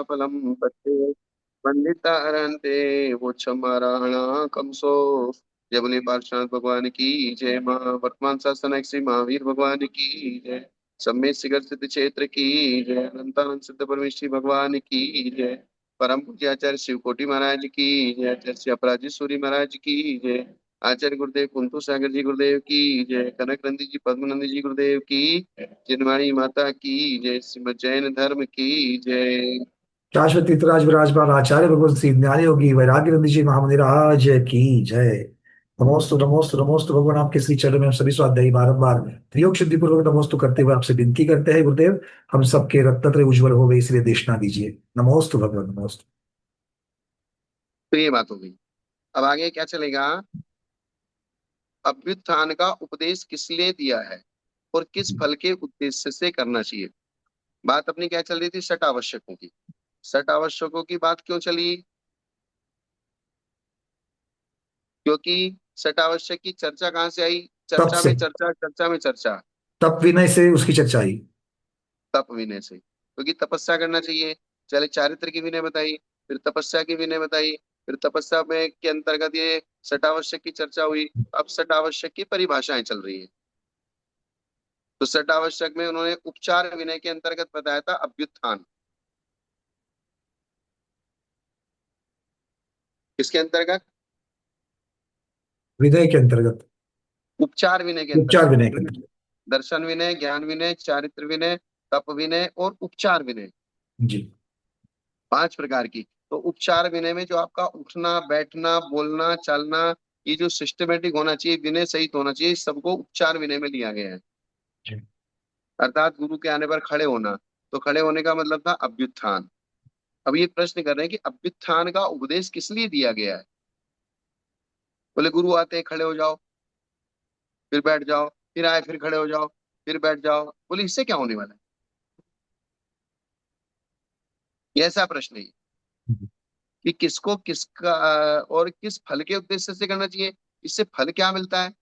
फलम पत्ते पंडिता हरन्ते मोक्षमाराहणा कमसो। जय बोले पार्श्वनाथ भगवान की जय। माँ वर्तमान शासन श्री महावीर भगवान की जय। सम्य शिखर सिद्ध क्षेत्र की जय। अनंतानंद सिद्ध परमेश्वरी भगवान की जय। परम पूज्य आचार्य शिव कोटि महाराज की जय। आचार्य श्री अपराजित सूरी महाराज की जय। आचार्य गुरुदेव कुंतु सागर जी गुरुदेव की जय। कनक नंदी जी पद्मनंदी जी गुरुदेव की। जिनवाणी माता की जय। श्रीमद जैन धर्म की जय। शाश्वत तीर्थराज विराजमान आचार्य भगवत श्री ज्ञानी योगी वैराग्य जी महामुनि राज की जय। नमोस्तु नमोस्तु नमोस्तु भगवान, आपके श्री चरणों में हम सभी स्वाध्यायी बारंबार त्रियोग शुद्धि पूर्वक नमोस्तु करते हुए आपसे विनती करते हैं गुरुदेव, हम सबके रत्नत्रय उज्जवल हो गए इसलिए देशना दीजिए। नमोस्तु भगवान नमोस्तु। तो ये बात हो गई। अब आगे क्या चलेगा। अभ्युत्थान का उपदेश किस लिए दिया है और किस फल के उद्देश्य से करना चाहिए। बात अपनी क्या चल रही थी, षट आवश्यकों की। षट आवश्यकों की बात क्यों चली, क्योंकि षट आवश्यक की चर्चा कहाँ से आई। तप चर्चा से, में चर्चा, चर्चा में चर्चा। तप विनय से उसकी चर्चा आई। तप विनय से, क्योंकि तपस्या करना चाहिए। चले चारित्र की विनय बताई, फिर तपस्या की विनय बताई, फिर तपस्या में के अंतर्गत ये सटावश्यक की चर्चा हुई। अब सटावश्यक की परिभाषाएं चल रही है। तो सटावश्यक में उन्होंने उपचार विनय के अंतर्गत बताया था अभ्युत्थान। किसके अंतर्गत, विनय के अंतर्गत, उपचार विनय के उपचार अंतर्गत। विनय के अंतर्गत। दर्शन विनय, ज्ञान विनय, चारित्र विनय, तप विनय और उपचार विनय, जी। 5 प्रकार की। तो उपचार विनय में जो आपका उठना बैठना बोलना चलना, ये जो सिस्टमेटिक होना चाहिए, विनय सहित होना चाहिए, इस सबको उपचार विनय में लिया गया है। जी। अर्थात गुरु के आने पर खड़े होना। तो खड़े होने का मतलब था अभ्युत्थान। अब ये प्रश्न कर रहे हैं कि अभ्युत्थान का उपदेश किस लिए दिया गया है। बोले गुरु आते हैं खड़े हो जाओ, फिर बैठ जाओ, फिर आए फिर खड़े हो जाओ, फिर बैठ जाओ। बोले इससे क्या होने वाला है। ये ऐसा प्रश्न है कि किसको किसका और किस फल के उद्देश्य से करना चाहिए, इससे फल क्या मिलता है।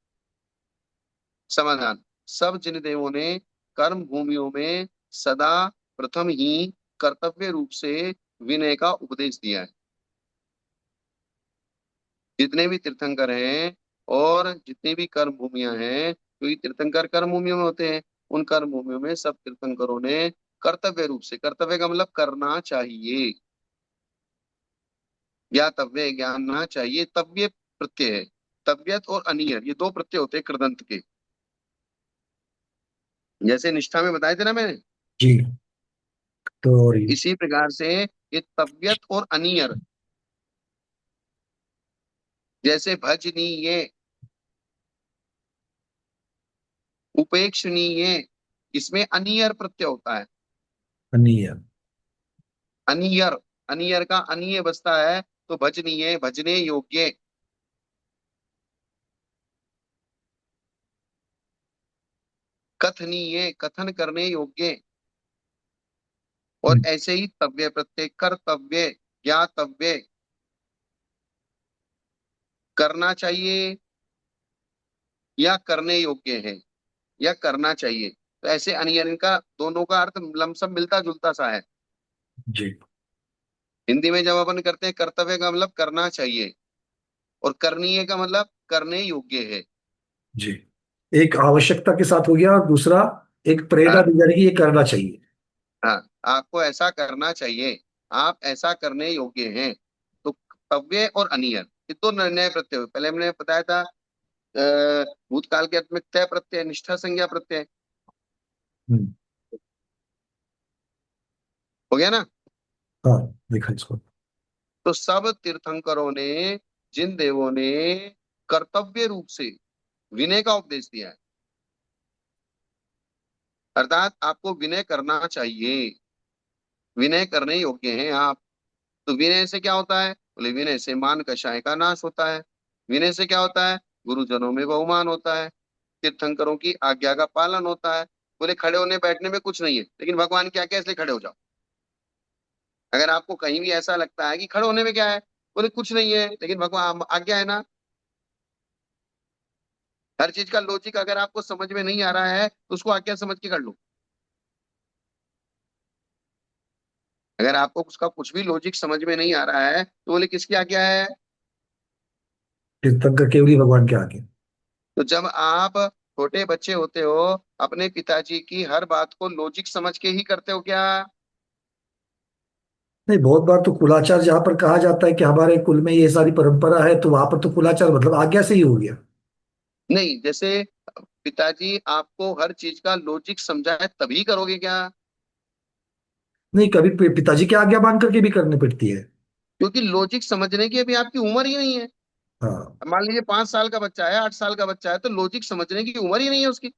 समाधान, सब जिन देवों ने कर्म भूमियों में सदा प्रथम ही कर्तव्य रूप से विनय का उपदेश दिया है। जितने भी तीर्थंकर हैं और जितनी भी कर्म भूमियां हैं, क्योंकि तीर्थंकर कर्म भूमियों में होते हैं, उन कर्म भूमियों में सब तीर्थंकरों ने कर्तव्य रूप से, कर्तव्य का मतलब करना चाहिए, ज्ञातव्य ज्ञानना चाहिए, तव्य प्रत्यय है। तव्यत और अनियर ये 2 प्रत्यय होते हैं कृदंत के। जैसे निष्ठा में बताए थे ना मैंने, जी। तो और ये इसी प्रकार से ये तव्यत और अनियर, जैसे भजनीय, उपेक्षणीय, इसमें अनियर प्रत्यय होता है। अन्य। अनियर, अनियर का अनिय बसता है, तो भजनीय भजने योग्य। कथनीय कथन करने योग्य। और ऐसे ही तव्य प्रत्यय, कर्तव्य, ज्ञातव्य, करना चाहिए या करने योग्य है या करना चाहिए। तो ऐसे अनियर, इनका दोनों का अर्थ लमसम मिलता जुलता सा है। जी। हिंदी में जब अपन करते हैं कर्तव्य का मतलब करना चाहिए, और करनीय का मतलब करने योग्य है। जी। एक आवश्यकता के साथ हो गया और दूसरा एक प्रेरणा हाँ दी जा रही है कि ये करना चाहिए। हाँ, आपको ऐसा करना चाहिए, आप ऐसा करने योग्य हैं। तो तव्य और अनियर ये 2 निर्णय प्रत्यय हुए। पहले हमने बताया था भूतकाल के अर्थ में तय प्रत्यय, निष्ठा संज्ञा प्रत्यय, हम्म। हो गया ना। हाँ, देखा इसको। तो सब तीर्थंकरों ने, जिन देवों ने कर्तव्य रूप से विनय का उपदेश दिया है, अर्थात आपको विनय करना चाहिए, विनय करने योग्य हैं आप। तो विनय से क्या होता है, बोले विनय से मान कषाय का नाश होता है। विनय से क्या होता है, गुरुजनों में बहुमान होता है, तीर्थंकरों की आज्ञा का पालन होता है। बोले खड़े होने बैठने में कुछ नहीं है, लेकिन भगवान क्या क्या इसलिए खड़े हो जाओ। अगर आपको कहीं भी ऐसा लगता है कि खड़े होने में क्या है, बोले कुछ नहीं है, लेकिन भगवान आज्ञा है ना। हर चीज का लॉजिक अगर आपको समझ में नहीं आ रहा है तो उसको आज्ञा समझ के कर लो। अगर आपको उसका कुछ भी लॉजिक समझ में नहीं आ रहा है तो बोले किसकी आज्ञा है? तीर्थंकर केवली भगवान के आगे। तो जब आप छोटे बच्चे होते हो, अपने पिताजी की हर बात को लॉजिक समझ के ही करते हो क्या? नहीं, बहुत बार तो कुलाचार जहां पर कहा जाता है कि हमारे कुल में ये सारी परंपरा है, तो वहां पर तो कुलाचार मतलब आज्ञा से ही हो गया। नहीं, जैसे पिताजी आपको हर चीज का लॉजिक समझाए तभी करोगे क्या? नहीं, कभी पिताजी की आज्ञा मान करके भी करनी पड़ती है। क्योंकि लॉजिक समझने की अभी आपकी उम्र ही नहीं है। हाँ। अब मान लीजिए 5 साल का बच्चा है, 8 साल का बच्चा है, तो लॉजिक समझने की उम्र ही नहीं है उसकी।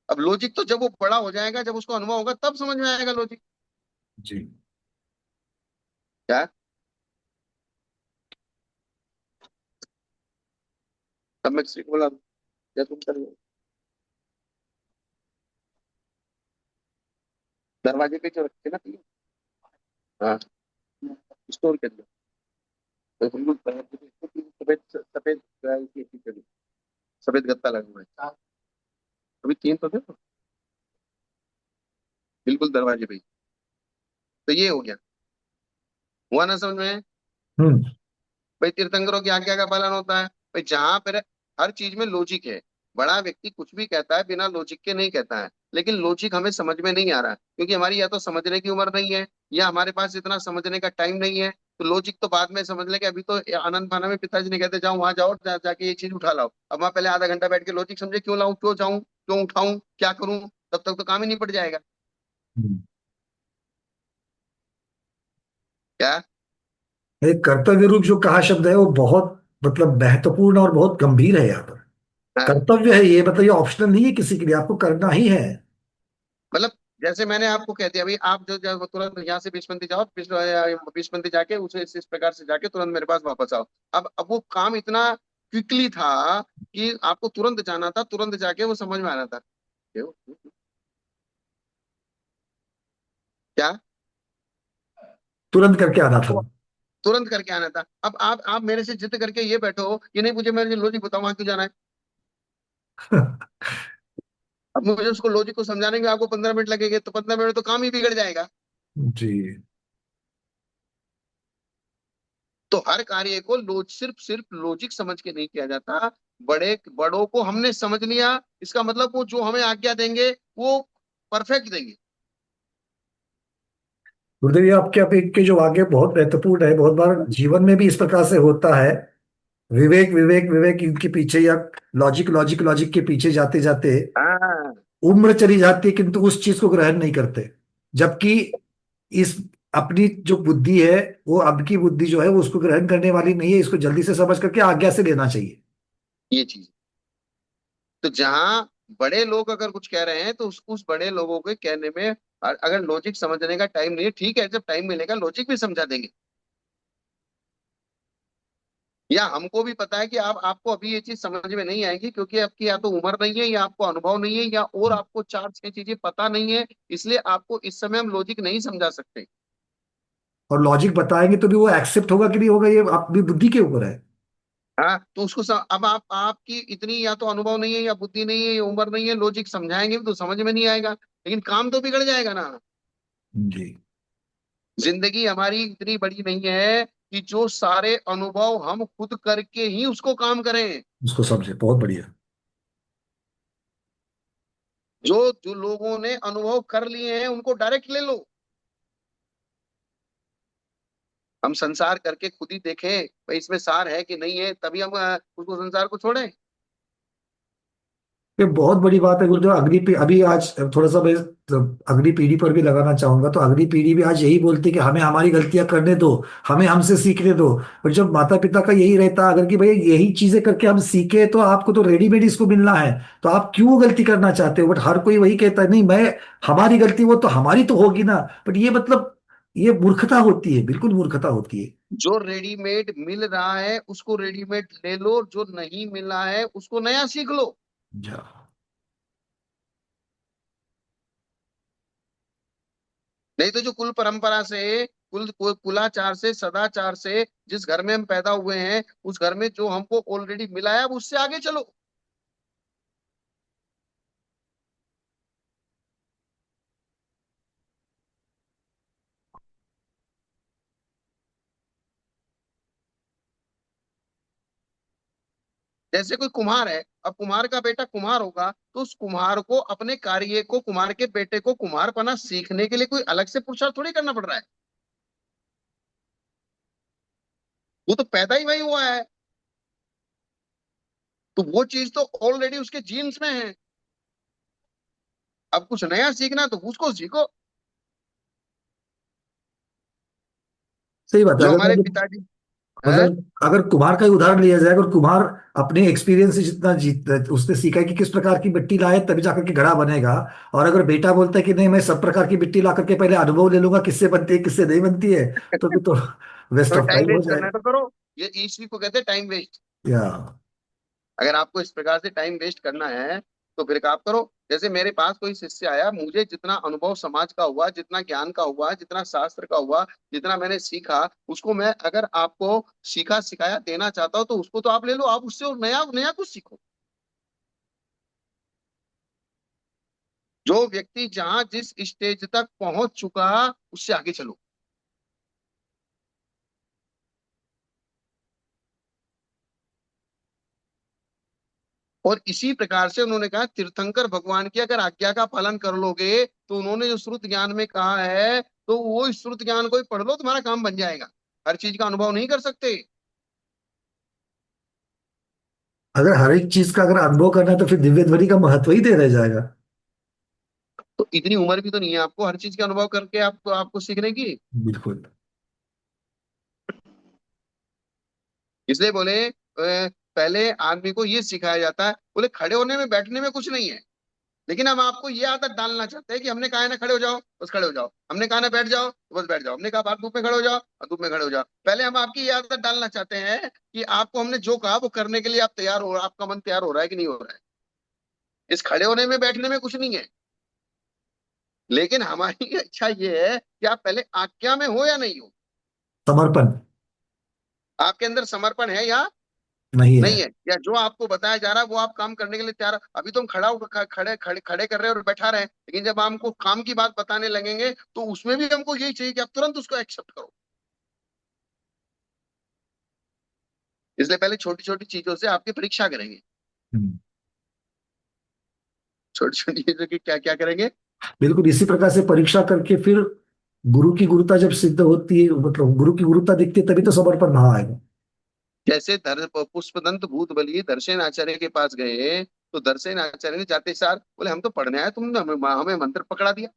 अब लॉजिक तो जब वो बड़ा हो जाएगा, जब उसको अनुभव होगा, तब समझ में आएगा लॉजिक। जी। क्या? तब मैं किसी को बोला क्या तुम कर रहे हो? दरवाजे पे जो रखे ना तीन। हाँ, स्टोर के अंदर। तो बिल्कुल सफेद सफेद सफेद गत्ता लगा हुआ है। अभी तीन तो थे तो, बिल्कुल दरवाजे पे ही। तो ये हो गया, हुआ ना समझ में? हम्म। भाई तीर्थंकरों की आज्ञा का पालन होता है। भाई जहां पर हर चीज में लॉजिक है, बड़ा व्यक्ति कुछ भी कहता है बिना लॉजिक के नहीं कहता है। लेकिन लॉजिक हमें समझ में नहीं आ रहा है, क्योंकि हमारी या तो समझने की उम्र नहीं है, या हमारे पास इतना समझने का टाइम नहीं है। तो लॉजिक तो बाद में समझ लेंगे। अभी तो आनंद फाना में पिताजी ने कहते जाओ वहां जाओ, जाके ये चीज उठा लाओ। अब वहां पहले आधा घंटा बैठ के लॉजिक समझे, क्यों लाऊं, क्यों जाऊं, क्यों उठाऊं, क्या करूं? तब तक तो काम ही नहीं पड़ जाएगा। हम्म। क्या? एक कर्तव्य रूप जो कहा शब्द है वो बहुत मतलब महत्वपूर्ण और बहुत गंभीर है यहाँ पर। हाँ, कर्तव्य है ये, मतलब ये ऑप्शनल नहीं है किसी के लिए, आपको करना ही है। मतलब जैसे मैंने आपको कह दिया भाई, आप जो जो तुरंत यहाँ से बीसमंती जाओ, बीसमंती जाके उसे इस प्रकार से जाके तुरंत मेरे पास वापस आओ। अब वो काम इतना क्विकली था कि आपको तुरंत जाना था, तुरंत जाके वो समझ में आना था। क्यों? क्या? तुरंत करके आना था। आपको तुरंत करके आना था। अब आप मेरे से जिद करके ये बैठो कि नहीं, मुझे मेरे लॉजिक बताओ वहां क्यों जाना है। अब मुझे उसको लॉजिक को समझाने में आपको 15 मिनट लगेंगे, तो 15 मिनट में तो काम ही बिगड़ जाएगा। जी। तो हर कार्य को सिर्फ सिर्फ लॉजिक समझ के नहीं किया जाता। बड़े बड़ों को हमने समझ लिया, इसका मतलब वो जो हमें आज्ञा देंगे वो परफेक्ट देंगे। गुरुदेव, ये आपके आप के जो वाक्य बहुत महत्वपूर्ण है, बहुत बार जीवन में भी इस प्रकार से होता है। विवेक विवेक विवेक इनके पीछे, या लॉजिक लॉजिक लॉजिक के पीछे जाते जाते हाँ, उम्र चली जाती है, किंतु उस चीज को ग्रहण नहीं करते। जबकि इस अपनी जो बुद्धि है, वो अब की बुद्धि जो है वो उसको ग्रहण करने वाली नहीं है, इसको जल्दी से समझ करके आज्ञा से लेना चाहिए। ये चीज। तो जहां बड़े लोग अगर कुछ कह रहे हैं तो उस बड़े लोगों के कहने में अगर लॉजिक समझने का टाइम नहीं है, ठीक है, जब टाइम मिलेगा लॉजिक भी समझा देंगे। या हमको भी पता है कि आप आपको अभी ये चीज समझ में नहीं आएगी, क्योंकि आपकी या तो उम्र नहीं है, या आपको अनुभव नहीं है, या और आपको 4-6 चीजें पता नहीं है। इसलिए आपको इस समय हम लॉजिक नहीं समझा सकते। और लॉजिक बताएंगे तो भी वो एक्सेप्ट होगा कि नहीं होगा, ये अपनी बुद्धि के ऊपर है। हाँ, तो उसको अब आप आपकी इतनी या तो अनुभव नहीं है, या बुद्धि नहीं है, या उम्र नहीं है, लॉजिक समझाएंगे भी तो समझ में नहीं आएगा, लेकिन काम तो बिगड़ जाएगा ना। जी। जिंदगी हमारी इतनी बड़ी नहीं है कि जो सारे अनुभव हम खुद करके ही उसको काम करें। उसको समझे, बहुत बढ़िया। जो जो लोगों ने अनुभव कर लिए हैं उनको डायरेक्ट ले लो। हम संसार करके खुद ही देखें भाई इसमें सार है कि नहीं है, तभी हम उसको संसार को छोड़ें। ये बहुत बड़ी बात है गुरुदेव। अभी आज थोड़ा सा मैं अगली पीढ़ी पर भी लगाना चाहूंगा, तो अगली पीढ़ी भी आज यही बोलती है कि हमें हमारी गलतियां करने दो, हमें हमसे सीखने दो। और जब माता पिता का यही रहता अगर कि भाई यही चीजें करके हम सीखे, तो आपको तो रेडीमेड इसको मिलना है, तो आप क्यों गलती करना चाहते हो? बट हर कोई वही कहता है, नहीं मैं, हमारी गलती वो तो हमारी तो होगी ना। बट ये मतलब ये मूर्खता होती है, बिल्कुल मूर्खता होती है। जो रेडीमेड मिल रहा है उसको रेडीमेड ले लो, जो नहीं मिला है उसको नया सीख लो। जा। नहीं तो जो कुल परंपरा से, कुलाचार से, सदाचार से जिस घर में हम पैदा हुए हैं, उस घर में जो हमको ऑलरेडी मिला है, अब उससे आगे चलो। जैसे कोई कुम्हार है, अब कुम्हार का बेटा कुम्हार होगा, तो उस कुम्हार को अपने कार्य को, कुम्हार के बेटे को कुम्हारपना सीखने के लिए कोई अलग से पुरुषार्थ थोड़ी करना पड़ रहा है। वो तो पैदा ही वही हुआ है। तो वो चीज तो ऑलरेडी उसके जीन्स में है। अब कुछ नया सीखना तो उसको सीखो। सही बात है। जो अगर हमारे मैं पिताजी है। मतलब अगर कुम्हार का ही उदाहरण लिया जाए, अगर कुम्हार अपने एक्सपीरियंस से जितना जीत उसने सीखा है कि किस प्रकार की मिट्टी लाए तभी जाकर के घड़ा बनेगा, और अगर बेटा बोलता है कि नहीं मैं सब प्रकार की मिट्टी ला करके पहले अनुभव ले लूंगा किससे बनती है किससे नहीं बनती है, तो फिर तो वेस्ट तो ऑफ टाइम टाइम हो वेस्ट करना जाएगा। है तो करो। ये इसी को कहते हैं टाइम वेस्ट। या अगर आपको इस प्रकार से टाइम वेस्ट करना है तो फिर आप करो। जैसे मेरे पास कोई शिष्य आया, मुझे जितना अनुभव समाज का हुआ, जितना ज्ञान का हुआ, जितना शास्त्र का हुआ, जितना मैंने सीखा, उसको मैं अगर आपको सीखा सिखाया देना चाहता हूँ तो उसको तो आप ले लो, आप उससे और नया नया कुछ सीखो। जो व्यक्ति जहां जिस स्टेज तक पहुंच चुका, उससे आगे चलो। और इसी प्रकार से उन्होंने कहा तीर्थंकर भगवान की अगर आज्ञा का पालन कर लोगे, तो उन्होंने जो श्रुत ज्ञान में कहा है, तो वो इस श्रुत ज्ञान को ही पढ़ लो, तुम्हारा काम बन जाएगा। हर चीज का अनुभव नहीं कर सकते। अगर हर एक चीज का अगर अनुभव करना है तो फिर दिव्य ध्वनि का महत्व ही दे रह जाएगा। तो इतनी उम्र भी तो नहीं है आपको हर चीज का अनुभव करके आपको आपको सीखने की। बिल्कुल। इसलिए बोले पहले आदमी को ये सिखाया जाता है, बोले खड़े होने में बैठने में कुछ नहीं है, लेकिन हम आपको ये आदत डालना चाहते हैं कि हमने कहा है ना खड़े हो जाओ, बस खड़े हो जाओ, हमने कहा ना बैठ जाओ तो बस बैठ जाओ, हमने कहा बात धूप में खड़े हो जाओ और धूप में खड़े हो जाओ। पहले हम आपकी ये आदत डालना चाहते हैं कि आपको हमने जो कहा वो करने के लिए आप तैयार हो, आपका मन तैयार हो रहा है कि नहीं हो रहा है। इस खड़े होने में बैठने में कुछ नहीं है। लेकिन हमारी इच्छा ये है कि आप पहले आज्ञा में हो या नहीं हो। समर्पण आपके अंदर समर्पण है या नहीं है। नहीं है, या जो आपको बताया जा रहा है वो आप काम करने के लिए तैयार। अभी तो हम खड़े खड़े खड़े कर रहे हैं और बैठा रहे हैं, लेकिन जब हमको काम की बात बताने लगेंगे तो उसमें भी हमको यही चाहिए कि आप तुरंत उसको एक्सेप्ट करो। इसलिए पहले छोटी छोटी चीजों से आपकी परीक्षा करेंगे। हम्म। छोटी छोटी चीजों की क्या क्या करेंगे। बिल्कुल इसी प्रकार से परीक्षा करके फिर गुरु की गुरुता जब सिद्ध होती है, मतलब गुरु की गुरुता दिखती है तभी तो समर्पण भाव आएगा। जैसे पुष्पदंत भूत बलि दर्शन आचार्य के पास गए, तो दर्शन आचार्य ने जाते सार बोले हम तो पढ़ने आए, तुमने हमें हमें मंत्र पकड़ा दिया।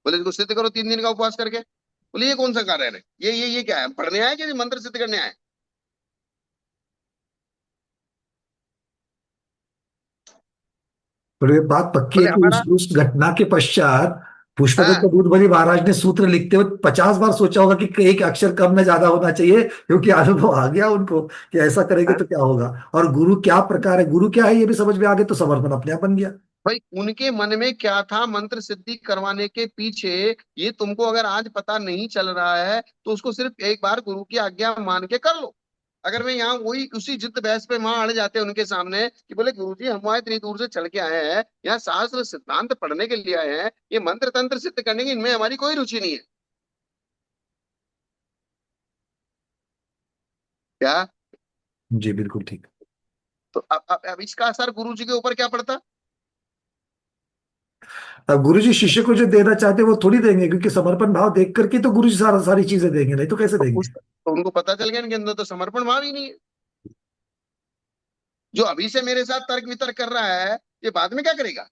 बोले इसको सिद्ध करो 3 दिन का उपवास करके। बोले ये कौन सा कार्य है, ये क्या है, पढ़ने आए कि मंत्र सिद्ध करने आए। तो ये बात पक्की है बोले कि हमारा उस घटना के पश्चात पुष्पदत्त हाँ दूधबली महाराज ने सूत्र लिखते हुए 50 बार सोचा होगा कि एक अक्षर कम में ज्यादा होना चाहिए, क्योंकि अनुभव आ गया उनको कि ऐसा करेंगे हाँ। तो क्या होगा। और गुरु क्या प्रकार है, गुरु क्या है ये भी समझ में आ गया, तो समर्पण अपने आप बन गया। भाई उनके मन में क्या था मंत्र सिद्धि करवाने के पीछे, ये तुमको अगर आज पता नहीं चल रहा है तो उसको सिर्फ एक बार गुरु की आज्ञा मान के कर लो। अगर मैं यहाँ वही उसी जिद्द बहस पे वहां अड़ जाते हैं उनके सामने कि बोले गुरुजी हम वहां इतनी दूर से चल के आए हैं, यहाँ शास्त्र सिद्धांत पढ़ने के लिए आए हैं, ये मंत्र तंत्र सिद्ध करने की इनमें हमारी कोई रुचि नहीं है क्या। जी बिल्कुल ठीक। तो अब इसका असर गुरु जी के ऊपर क्या पड़ता। अब गुरु जी शिष्य को जो देना चाहते हैं वो थोड़ी देंगे, क्योंकि समर्पण भाव देख करके तो गुरु जी सारी चीजें देंगे, नहीं तो कैसे तो देंगे। तो उनको पता चल गया इनके अंदर तो समर्पण भाव ही नहीं है। जो अभी से मेरे साथ तर्क वितर्क कर रहा है, ये बाद में क्या करेगा।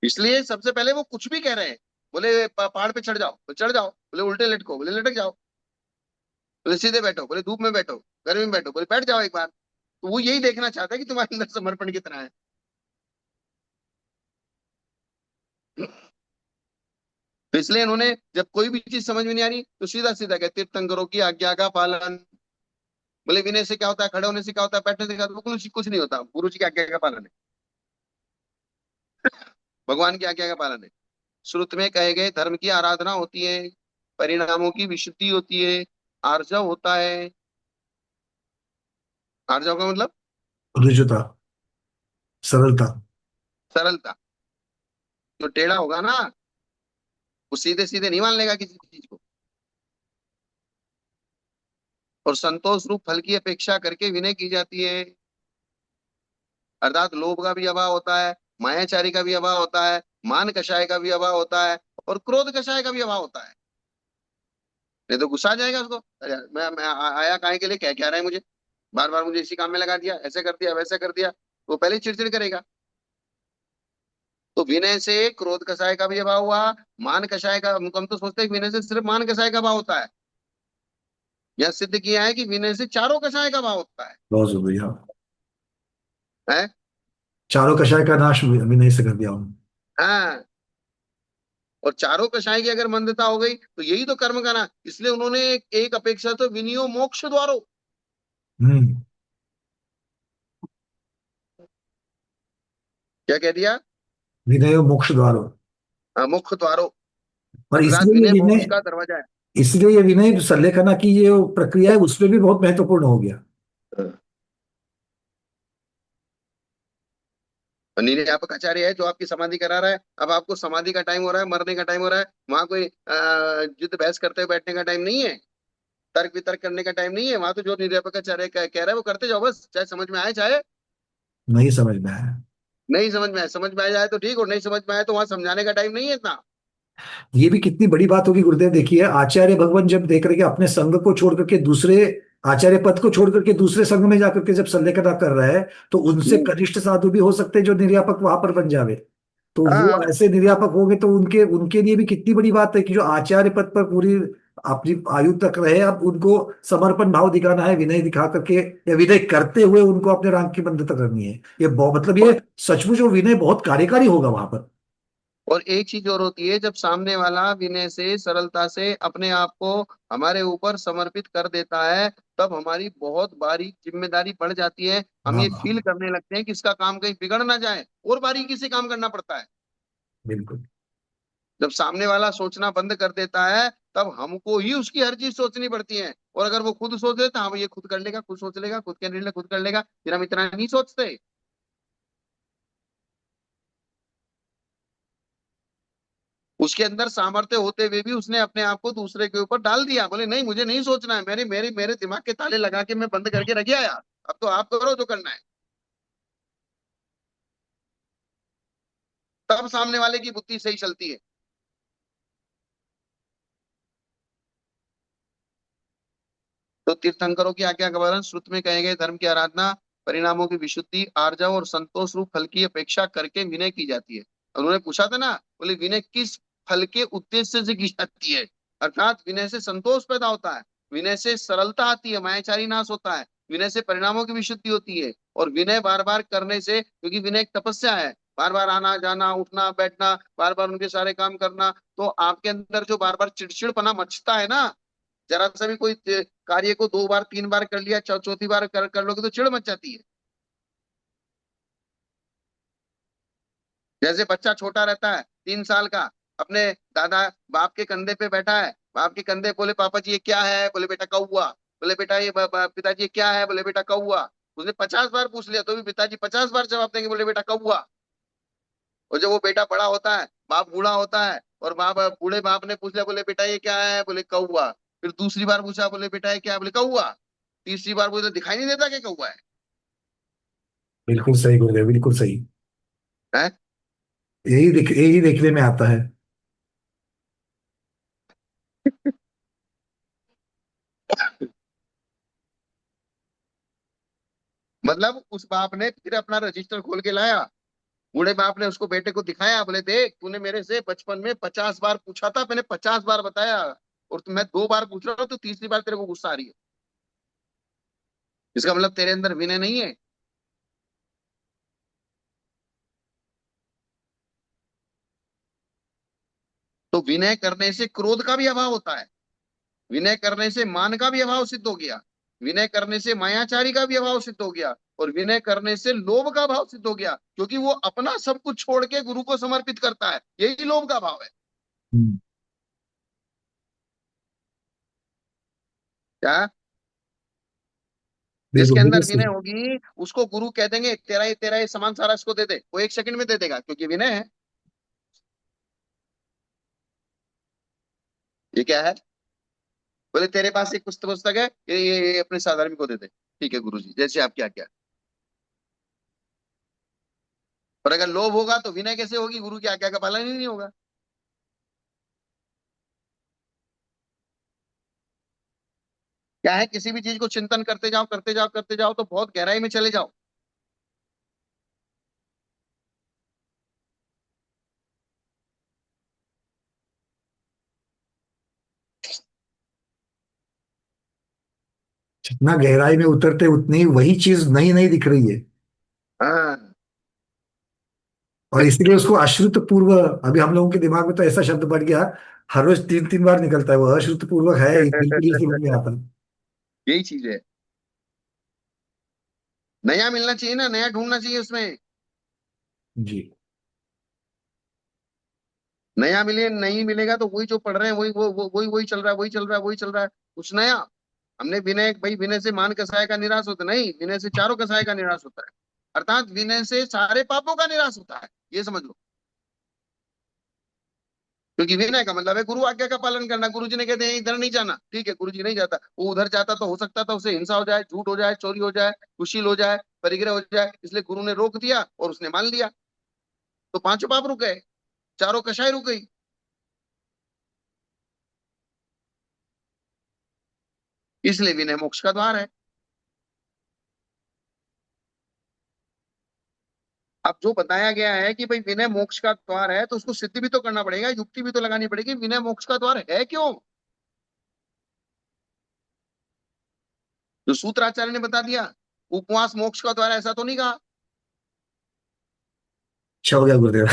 इसलिए सबसे पहले वो कुछ भी कह रहे हैं, बोले पहाड़ पे चढ़ जाओ तो चढ़ जाओ, बोले उल्टे लटको बोले लटक जाओ, बोले सीधे बैठो बोले धूप में बैठो, गर्मी में बैठो बोले बैठ जाओ एक बार। तो वो यही देखना चाहता है कि तुम्हारे अंदर समर्पण कितना है। तो इसलिए इन्होंने जब कोई भी चीज समझ में नहीं आ रही तो सीधा सीधा कहते तीर्थंकरों की आज्ञा का पालन। बोले विनय से क्या होता है, खड़े होने से क्या होता है, बैठने से क्या होता है, कुछ नहीं होता, गुरु जी की आज्ञा का पालन है, भगवान की आज्ञा का पालन है। श्रुत में कहे गए धर्म की आराधना होती है, परिणामों की विशुद्धि होती है, आर्जव होता है। आर्जव का मतलब ऋजुता, सरलता। सरलता। जो टेढ़ा होगा ना, वो सीधे सीधे नहीं मान लेगा किसी चीज को। और संतोष रूप फल की अपेक्षा करके विनय की जाती है। अर्थात लोभ का भी अभाव होता है, मायाचारी का भी अभाव होता है, मान कषाय का भी अभाव होता है, और क्रोध कषाय का भी अभाव होता है। नहीं तो गुस्सा आ जाएगा उसको, अरे यार, मैं आया काहे के लिए, कह रहा है मुझे, बार बार मुझे इसी काम में लगा दिया, ऐसे कर दिया वैसे कर दिया, वो पहले ही चिड़चिड़ करेगा। तो विनय से क्रोध कषाय का भी अभाव हुआ, मान कषाय का, हम तो सोचते हैं कि विनय से सिर्फ मान कषाय का भाव होता है। यह सिद्ध किया है कि विनय से चारों कषाय का भाव होता है। बहुत जरूरी, हाँ। हैं? चारों कषाय का नाश विनय से कर दिया उन्होंने। हाँ। और चारों कषाय की अगर मंदता हो गई तो यही तो कर्म का ना, इसलिए उन्होंने एक अपेक्षा तो विनियो मोक्ष द्वारो, हम्म। क्या कह दिया? विनय मोक्ष द्वारो। मुख्य द्वारो, और अर्थात इसलिए ये विनय मोक्ष विनय, का दरवाजा इसलिए ये विनय सल्लेखना की ये जो प्रक्रिया है उसमें भी बहुत महत्वपूर्ण हो गया। है। निर्यापकाचार्य है जो आपकी समाधि करा रहा है। अब आपको समाधि का टाइम हो रहा है, मरने का टाइम हो रहा है, वहां कोई युद्ध बहस करते हुए बैठने का टाइम नहीं है, तर्क वितर्क करने का टाइम नहीं है। वहां तो जो निर्यापकाचार्य कह रहा है वो करते जाओ बस, चाहे समझ में आए चाहे नहीं समझ में आया। नहीं समझ में आए। समझ में आ जाए तो ठीक, और नहीं समझ में आए तो वहां समझाने का टाइम नहीं है इतना। ये भी कितनी बड़ी बात होगी गुरुदेव, देखिए आचार्य भगवान जब देख रहे कि अपने संघ को छोड़ करके दूसरे, आचार्य पद को छोड़ करके दूसरे संघ में जाकर के जब संलेखना कर रहा है, तो उनसे हम्म। कनिष्ठ साधु भी हो सकते हैं जो निर्यापक वहां पर बन जावे। तो वो हाँ। ऐसे निर्यापक होंगे तो उनके उनके लिए भी कितनी बड़ी बात है कि जो आचार्य पद पर पूरी अपनी आयु तक रहे, अब उनको समर्पण भाव दिखाना है, विनय दिखा करके या विनय करते हुए उनको अपने रंग की बंधुता करनी है। ये बहुत मतलब और ये सचमुच वो विनय बहुत कार्यकारी होगा वहां पर। और एक चीज और होती है, जब सामने वाला विनय से सरलता से अपने आप को हमारे ऊपर समर्पित कर देता है, तब हमारी बहुत बारीक जिम्मेदारी बढ़ जाती है। हम हाँ ये हाँ, फील करने लगते हैं कि इसका काम कहीं बिगड़ ना जाए, और बारीकी से काम करना पड़ता है। बिल्कुल जब सामने वाला सोचना बंद कर देता है, तब हमको ही उसकी हर चीज सोचनी पड़ती है। और अगर वो खुद सोच लेता, हाँ ये खुद कर लेगा, खुद सोच लेगा, खुद के निर्णय खुद कर लेगा, फिर हम इतना नहीं सोचते। उसके अंदर सामर्थ्य होते हुए भी उसने अपने आप को दूसरे के ऊपर डाल दिया, बोले नहीं मुझे नहीं सोचना है, मेरे मेरे मेरे दिमाग के ताले लगा के मैं बंद करके रख गया यार, अब तो आप करो जो करना है। तब सामने वाले की बुद्धि सही चलती है। तो तीर्थंकरों की आज्ञा का पालन, श्रुत में कहे गए धर्म की आराधना, परिणामों की विशुद्धि, आर्जव और संतोष रूप फल की अपेक्षा करके विनय की जाती है। उन्होंने पूछा था ना, बोले विनय किस फल के उद्देश्य से की जाती है? अर्थात विनय से संतोष पैदा होता है, विनय से सरलता आती है, मायाचारी नाश होता है, विनय से परिणामों की विशुद्धि होती है, और विनय बार बार करने से, क्योंकि विनय एक तपस्या है, बार बार आना जाना उठना बैठना, बार बार उनके सारे काम करना, तो आपके अंदर जो बार बार चिड़चिड़पना मचता है ना, जरा सा भी कोई कार्य को दो बार तीन बार कर लिया, चौथी बार कर लोगे तो चिढ़ मच जाती है। जैसे बच्चा छोटा रहता है 3 साल का, अपने दादा बाप के कंधे पे बैठा है, बाप के कंधे, बोले पापा जी ये क्या है, बोले बेटा कौवा, बोले बेटा ये पिताजी ये क्या है, बोले बेटा कौवा। उसने 50 बार पूछ लिया तो भी पिताजी 50 बार जवाब देंगे, बोले बेटा कौवा। और जब वो बेटा बड़ा होता है, बाप बूढ़ा होता है, और बाप बूढ़े बाप ने पूछ लिया, बोले बेटा ये क्या है, बोले कौवा। फिर दूसरी बार पूछा, बोले बेटा ये क्या है, बोले कौवा। तीसरी बार बोले दिखाई नहीं देता क्या कौवा बिल्कुल सही गुरुदेव, बिल्कुल सही। है? यही देखने में आता है। मतलब उस बाप ने फिर अपना रजिस्टर खोल के लाया, बूढ़े बाप ने उसको बेटे को दिखाया, बोले देख तूने मेरे से बचपन में 50 बार पूछा था, मैंने 50 बार बताया, और मैं 2 बार पूछ रहा हूँ तो तीसरी बार तेरे को गुस्सा आ रही है, इसका मतलब तेरे अंदर विनय नहीं है। तो विनय करने से क्रोध का भी अभाव होता है, विनय करने से मान का भी अभाव सिद्ध हो गया, विनय करने से मायाचारी का भी अभाव सिद्ध हो गया, और विनय करने से लोभ का भाव सिद्ध हो गया, क्योंकि वो अपना सब कुछ छोड़ के गुरु को समर्पित करता है, यही लोभ का भाव है। हम्म, क्या? जिसके बिल्कुल बिल्कुल अंदर विनय सही। होगी उसको गुरु कह देंगे तेरा ये सामान सारा इसको दे दे, वो 1 सेकंड में दे देगा क्योंकि विनय है। ये क्या है? बोले तेरे पास एक पुस्तक पुस्तक है, ये अपने साधर्मी को दे दे। ठीक है गुरु जी, जैसे आप क्या क्या। और अगर लोभ होगा तो विनय कैसे होगी, गुरु की आज्ञा का पालन ही नहीं होगा। क्या है, किसी भी चीज को चिंतन करते जाओ करते जाओ करते जाओ तो बहुत गहराई में चले जाओ। जितना गहराई में उतरते उतनी वही चीज नई नई दिख रही है। हाँ। और इसीलिए उसको अश्रुत पूर्व, अभी हम लोगों के दिमाग में तो ऐसा शब्द बढ़ गया, हर रोज तीन तीन बार निकलता है, वो अश्रुत पूर्वक है ये बिल्कुल ही समझ में आता है। यही चीज है। नया मिलना चाहिए ना, नया ढूंढना चाहिए उसमें। जी। नया मिले, नहीं मिलेगा तो वही जो पढ़ रहे हैं वही वो वही वही चल रहा है, वही चल रहा है, वही चल रहा है। कुछ नया। हमने विनय, भाई विनय से मान कसाय का निराश होता नहीं, विनय से चारों कसाय का निराश होता है। अर्थात विनय से सारे पापों का निराश होता है, ये समझ लो। क्योंकि विनय का मतलब है गुरु आज्ञा का पालन करना। गुरु जी ने कहते हैं इधर नहीं जाना, ठीक है गुरु जी नहीं जाता, वो उधर जाता तो हो सकता था उसे हिंसा हो जाए, झूठ हो जाए, चोरी हो जाए, कुशील हो जाए, परिग्रह हो जाए, इसलिए गुरु ने रोक दिया और उसने मान लिया। तो पांचों पाप रुक गए, चारों कषाय रुक गई। इसलिए विनय मोक्ष का द्वार है। अब जो बताया गया है कि भाई विनय मोक्ष का द्वार है, तो उसको सिद्ध भी तो करना पड़ेगा, युक्ति भी तो लगानी पड़ेगी, विनय मोक्ष का द्वार है क्यों। जो सूत्राचार्य ने बता दिया, उपवास मोक्ष का द्वार है, ऐसा तो नहीं कहा। अच्छा हो गया गुरुदेव।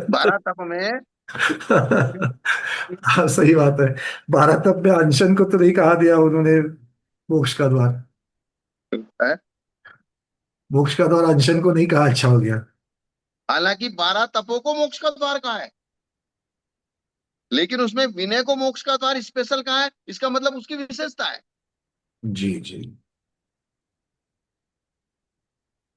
12 तप में हाँ सही बात है। भारत तप में अनशन को तो नहीं कहा दिया उन्होंने मोक्ष का द्वार। है। मोक्ष का द्वार अनशन को नहीं कहा, अच्छा हो गया। हालांकि 12 तपों को मोक्ष का द्वार कहा है, लेकिन उसमें विनय को मोक्ष का द्वार स्पेशल कहा है, इसका मतलब उसकी विशेषता है। जी जी।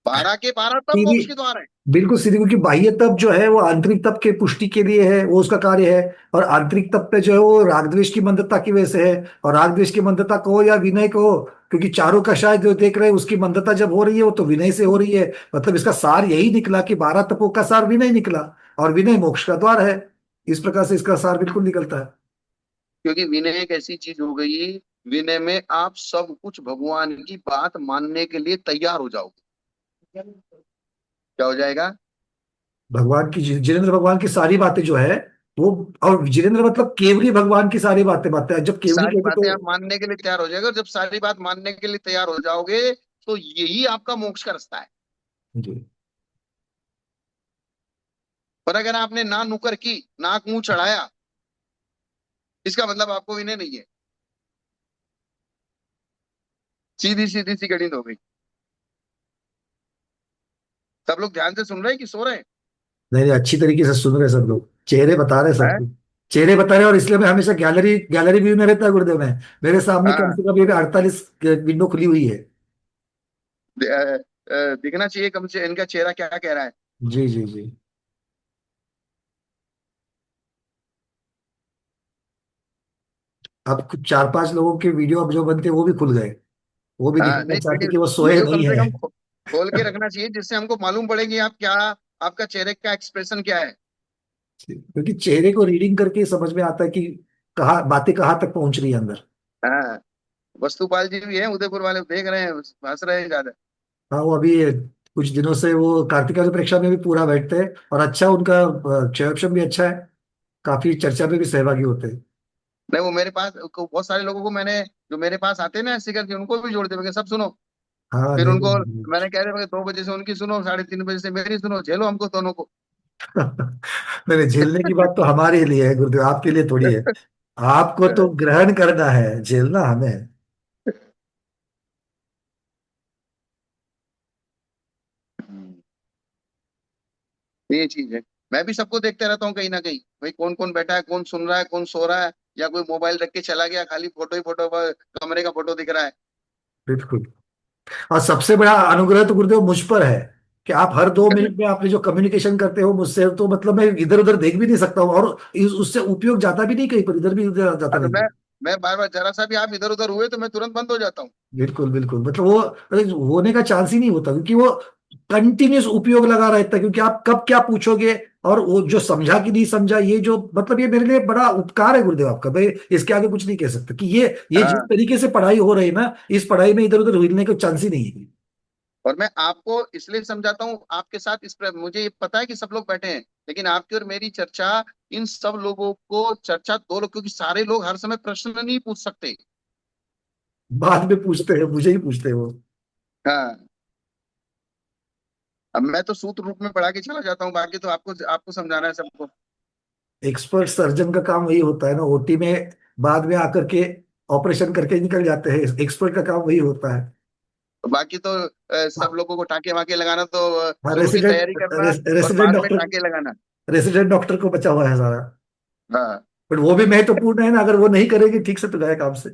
12 के 12 तप सीधी, मोक्ष के द्वार है। बिल्कुल सीधी, क्योंकि बाह्य तप जो है वो आंतरिक तप के पुष्टि के लिए है, वो उसका कार्य है। और आंतरिक तप पे जो है वो राग द्वेष की मंदता की वजह से है। और राग द्वेष की मंदता को हो या विनय को हो, क्योंकि चारों कषाय जो देख रहे हैं उसकी मंदता जब हो रही है वो तो विनय से हो रही है। मतलब इसका सार यही निकला कि 12 तपों का सार विनय निकला, और विनय मोक्ष का द्वार है। इस प्रकार से इसका सार बिल्कुल निकलता है। क्योंकि विनय एक ऐसी चीज हो गई, विनय में आप सब कुछ भगवान की बात मानने के लिए तैयार हो जाओगे। क्या हो जाएगा। भगवान की, जिनेन्द्र भगवान की सारी बातें जो है वो, और जिनेन्द्र मतलब केवली भगवान की सारी बातें बातें हैं। जब केवली सारी कहते बातें तो। आप मानने के लिए तैयार हो जाएगा, और जब सारी बात मानने के लिए तैयार हो जाओगे तो यही आपका मोक्ष का रास्ता है। जी। पर अगर आपने ना नुकर की, नाक मुंह चढ़ाया, इसका मतलब आपको विनय नहीं है। सीधी सीधी सी गणित हो गई। सब लोग ध्यान से सुन रहे हैं कि सो रहे हैं। नहीं नहीं, अच्छी तरीके से सुन रहे सब लोग, चेहरे बता रहे सब हैं? कुछ। चेहरे बता रहे, और इसलिए मैं हमेशा गैलरी गैलरी व्यू में रहता है गुरुदेव में। मेरे सामने कम हाँ। से कम ये 48 विंडो खुली हुई है। दिखना चाहिए कम से इनका चेहरा क्या कह रहा है। जी जी जी। अब कुछ 4-5 लोगों के वीडियो अब जो बनते हैं वो भी खुल गए। वो भी हाँ दिखाना नहीं, चाहते वीडियो कि वो सोए वीडियो कम नहीं से है। कम खोल के रखना चाहिए, जिससे हमको मालूम पड़ेगी आप क्या, आपका चेहरे का एक्सप्रेशन क्या है। क्योंकि चेहरे को रीडिंग करके समझ में आता है कि कहाँ बातें कहाँ तक पहुंच रही है अंदर। हाँ। वस्तुपाल जी भी हैं उदयपुर वाले, देख रहे हैं, हंस रहे हैं ज्यादा। हाँ वो अभी कुछ दिनों से वो कार्तिका की परीक्षा में भी पूरा बैठते हैं, और अच्छा उनका क्षय ऑप्शन भी अच्छा है। काफी चर्चा में भी सहभागी होते हैं। नहीं, वो मेरे पास बहुत सारे लोगों को मैंने, जो मेरे पास आते हैं ना ऐसे करके, उनको भी जोड़ते हुए सब सुनो। हाँ फिर नहीं उनको नहीं। मैंने कह रहे 2 बजे से उनकी सुनो, 3:30 बजे से मेरी सुनो, झेलो हमको दोनों को। नहीं नहीं, झेलने की बात तो हमारे लिए है गुरुदेव, आपके लिए थोड़ी है। आपको तो ग्रहण करना है, झेलना हमें है। ये चीज है। मैं भी सबको देखते रहता हूँ कहीं ना कहीं, भाई कौन कौन बैठा है, कौन सुन रहा है, कौन सो रहा है, या कोई मोबाइल रख के चला गया, खाली फोटो ही फोटो, कमरे का फोटो दिख रहा है। बिल्कुल। और सबसे बड़ा अनुग्रह तो गुरुदेव मुझ पर है कि आप हर 2 मिनट में आपने जो कम्युनिकेशन करते हो मुझसे, तो मतलब मैं इधर उधर देख भी नहीं सकता हूँ, और उससे उपयोग जाता भी नहीं कहीं पर, इधर भी उधर जाता हाँ, तो नहीं है। मैं बार बार जरा सा भी आप इधर उधर हुए तो मैं तुरंत बंद हो जाता हूँ। बिल्कुल बिल्कुल, मतलब वो होने का चांस ही नहीं होता, क्योंकि वो कंटिन्यूस उपयोग लगा रहता है, क्योंकि आप कब क्या पूछोगे। और वो जो समझा कि नहीं समझा, ये जो मतलब ये मेरे लिए बड़ा उपकार है गुरुदेव आपका भाई। इसके आगे कुछ नहीं कह सकते कि ये जिस हाँ। तरीके से पढ़ाई हो रही है ना, इस पढ़ाई में इधर उधर हिलने का चांस ही नहीं है। और मैं आपको इसलिए समझाता हूँ आपके साथ मुझे ये पता है कि सब लोग बैठे हैं, लेकिन आपकी और मेरी चर्चा, इन सब लोगों को चर्चा दो लोग, क्योंकि सारे लोग हर समय प्रश्न नहीं पूछ सकते। बाद में पूछते हैं, मुझे ही पूछते हैं वो। हाँ। अब मैं तो सूत्र रूप में पढ़ा के चला जाता हूँ, बाकी तो आपको आपको समझाना है सबको। एक्सपर्ट सर्जन का काम वही होता है ना, ओटी में बाद में आकर के ऑपरेशन करके निकल जाते हैं, एक्सपर्ट का काम वही होता है। बाकी तो सब लोगों को टाके वाके लगाना तो शुरू की रेसिडेंट तैयारी करना और रेसिडेंट बाद में डॉक्टर, टाके लगाना। रेसिडेंट डॉक्टर को बचा हुआ है सारा। हाँ। बट वो भी महत्वपूर्ण है ना, अगर वो नहीं करेगी ठीक से तो गए काम से।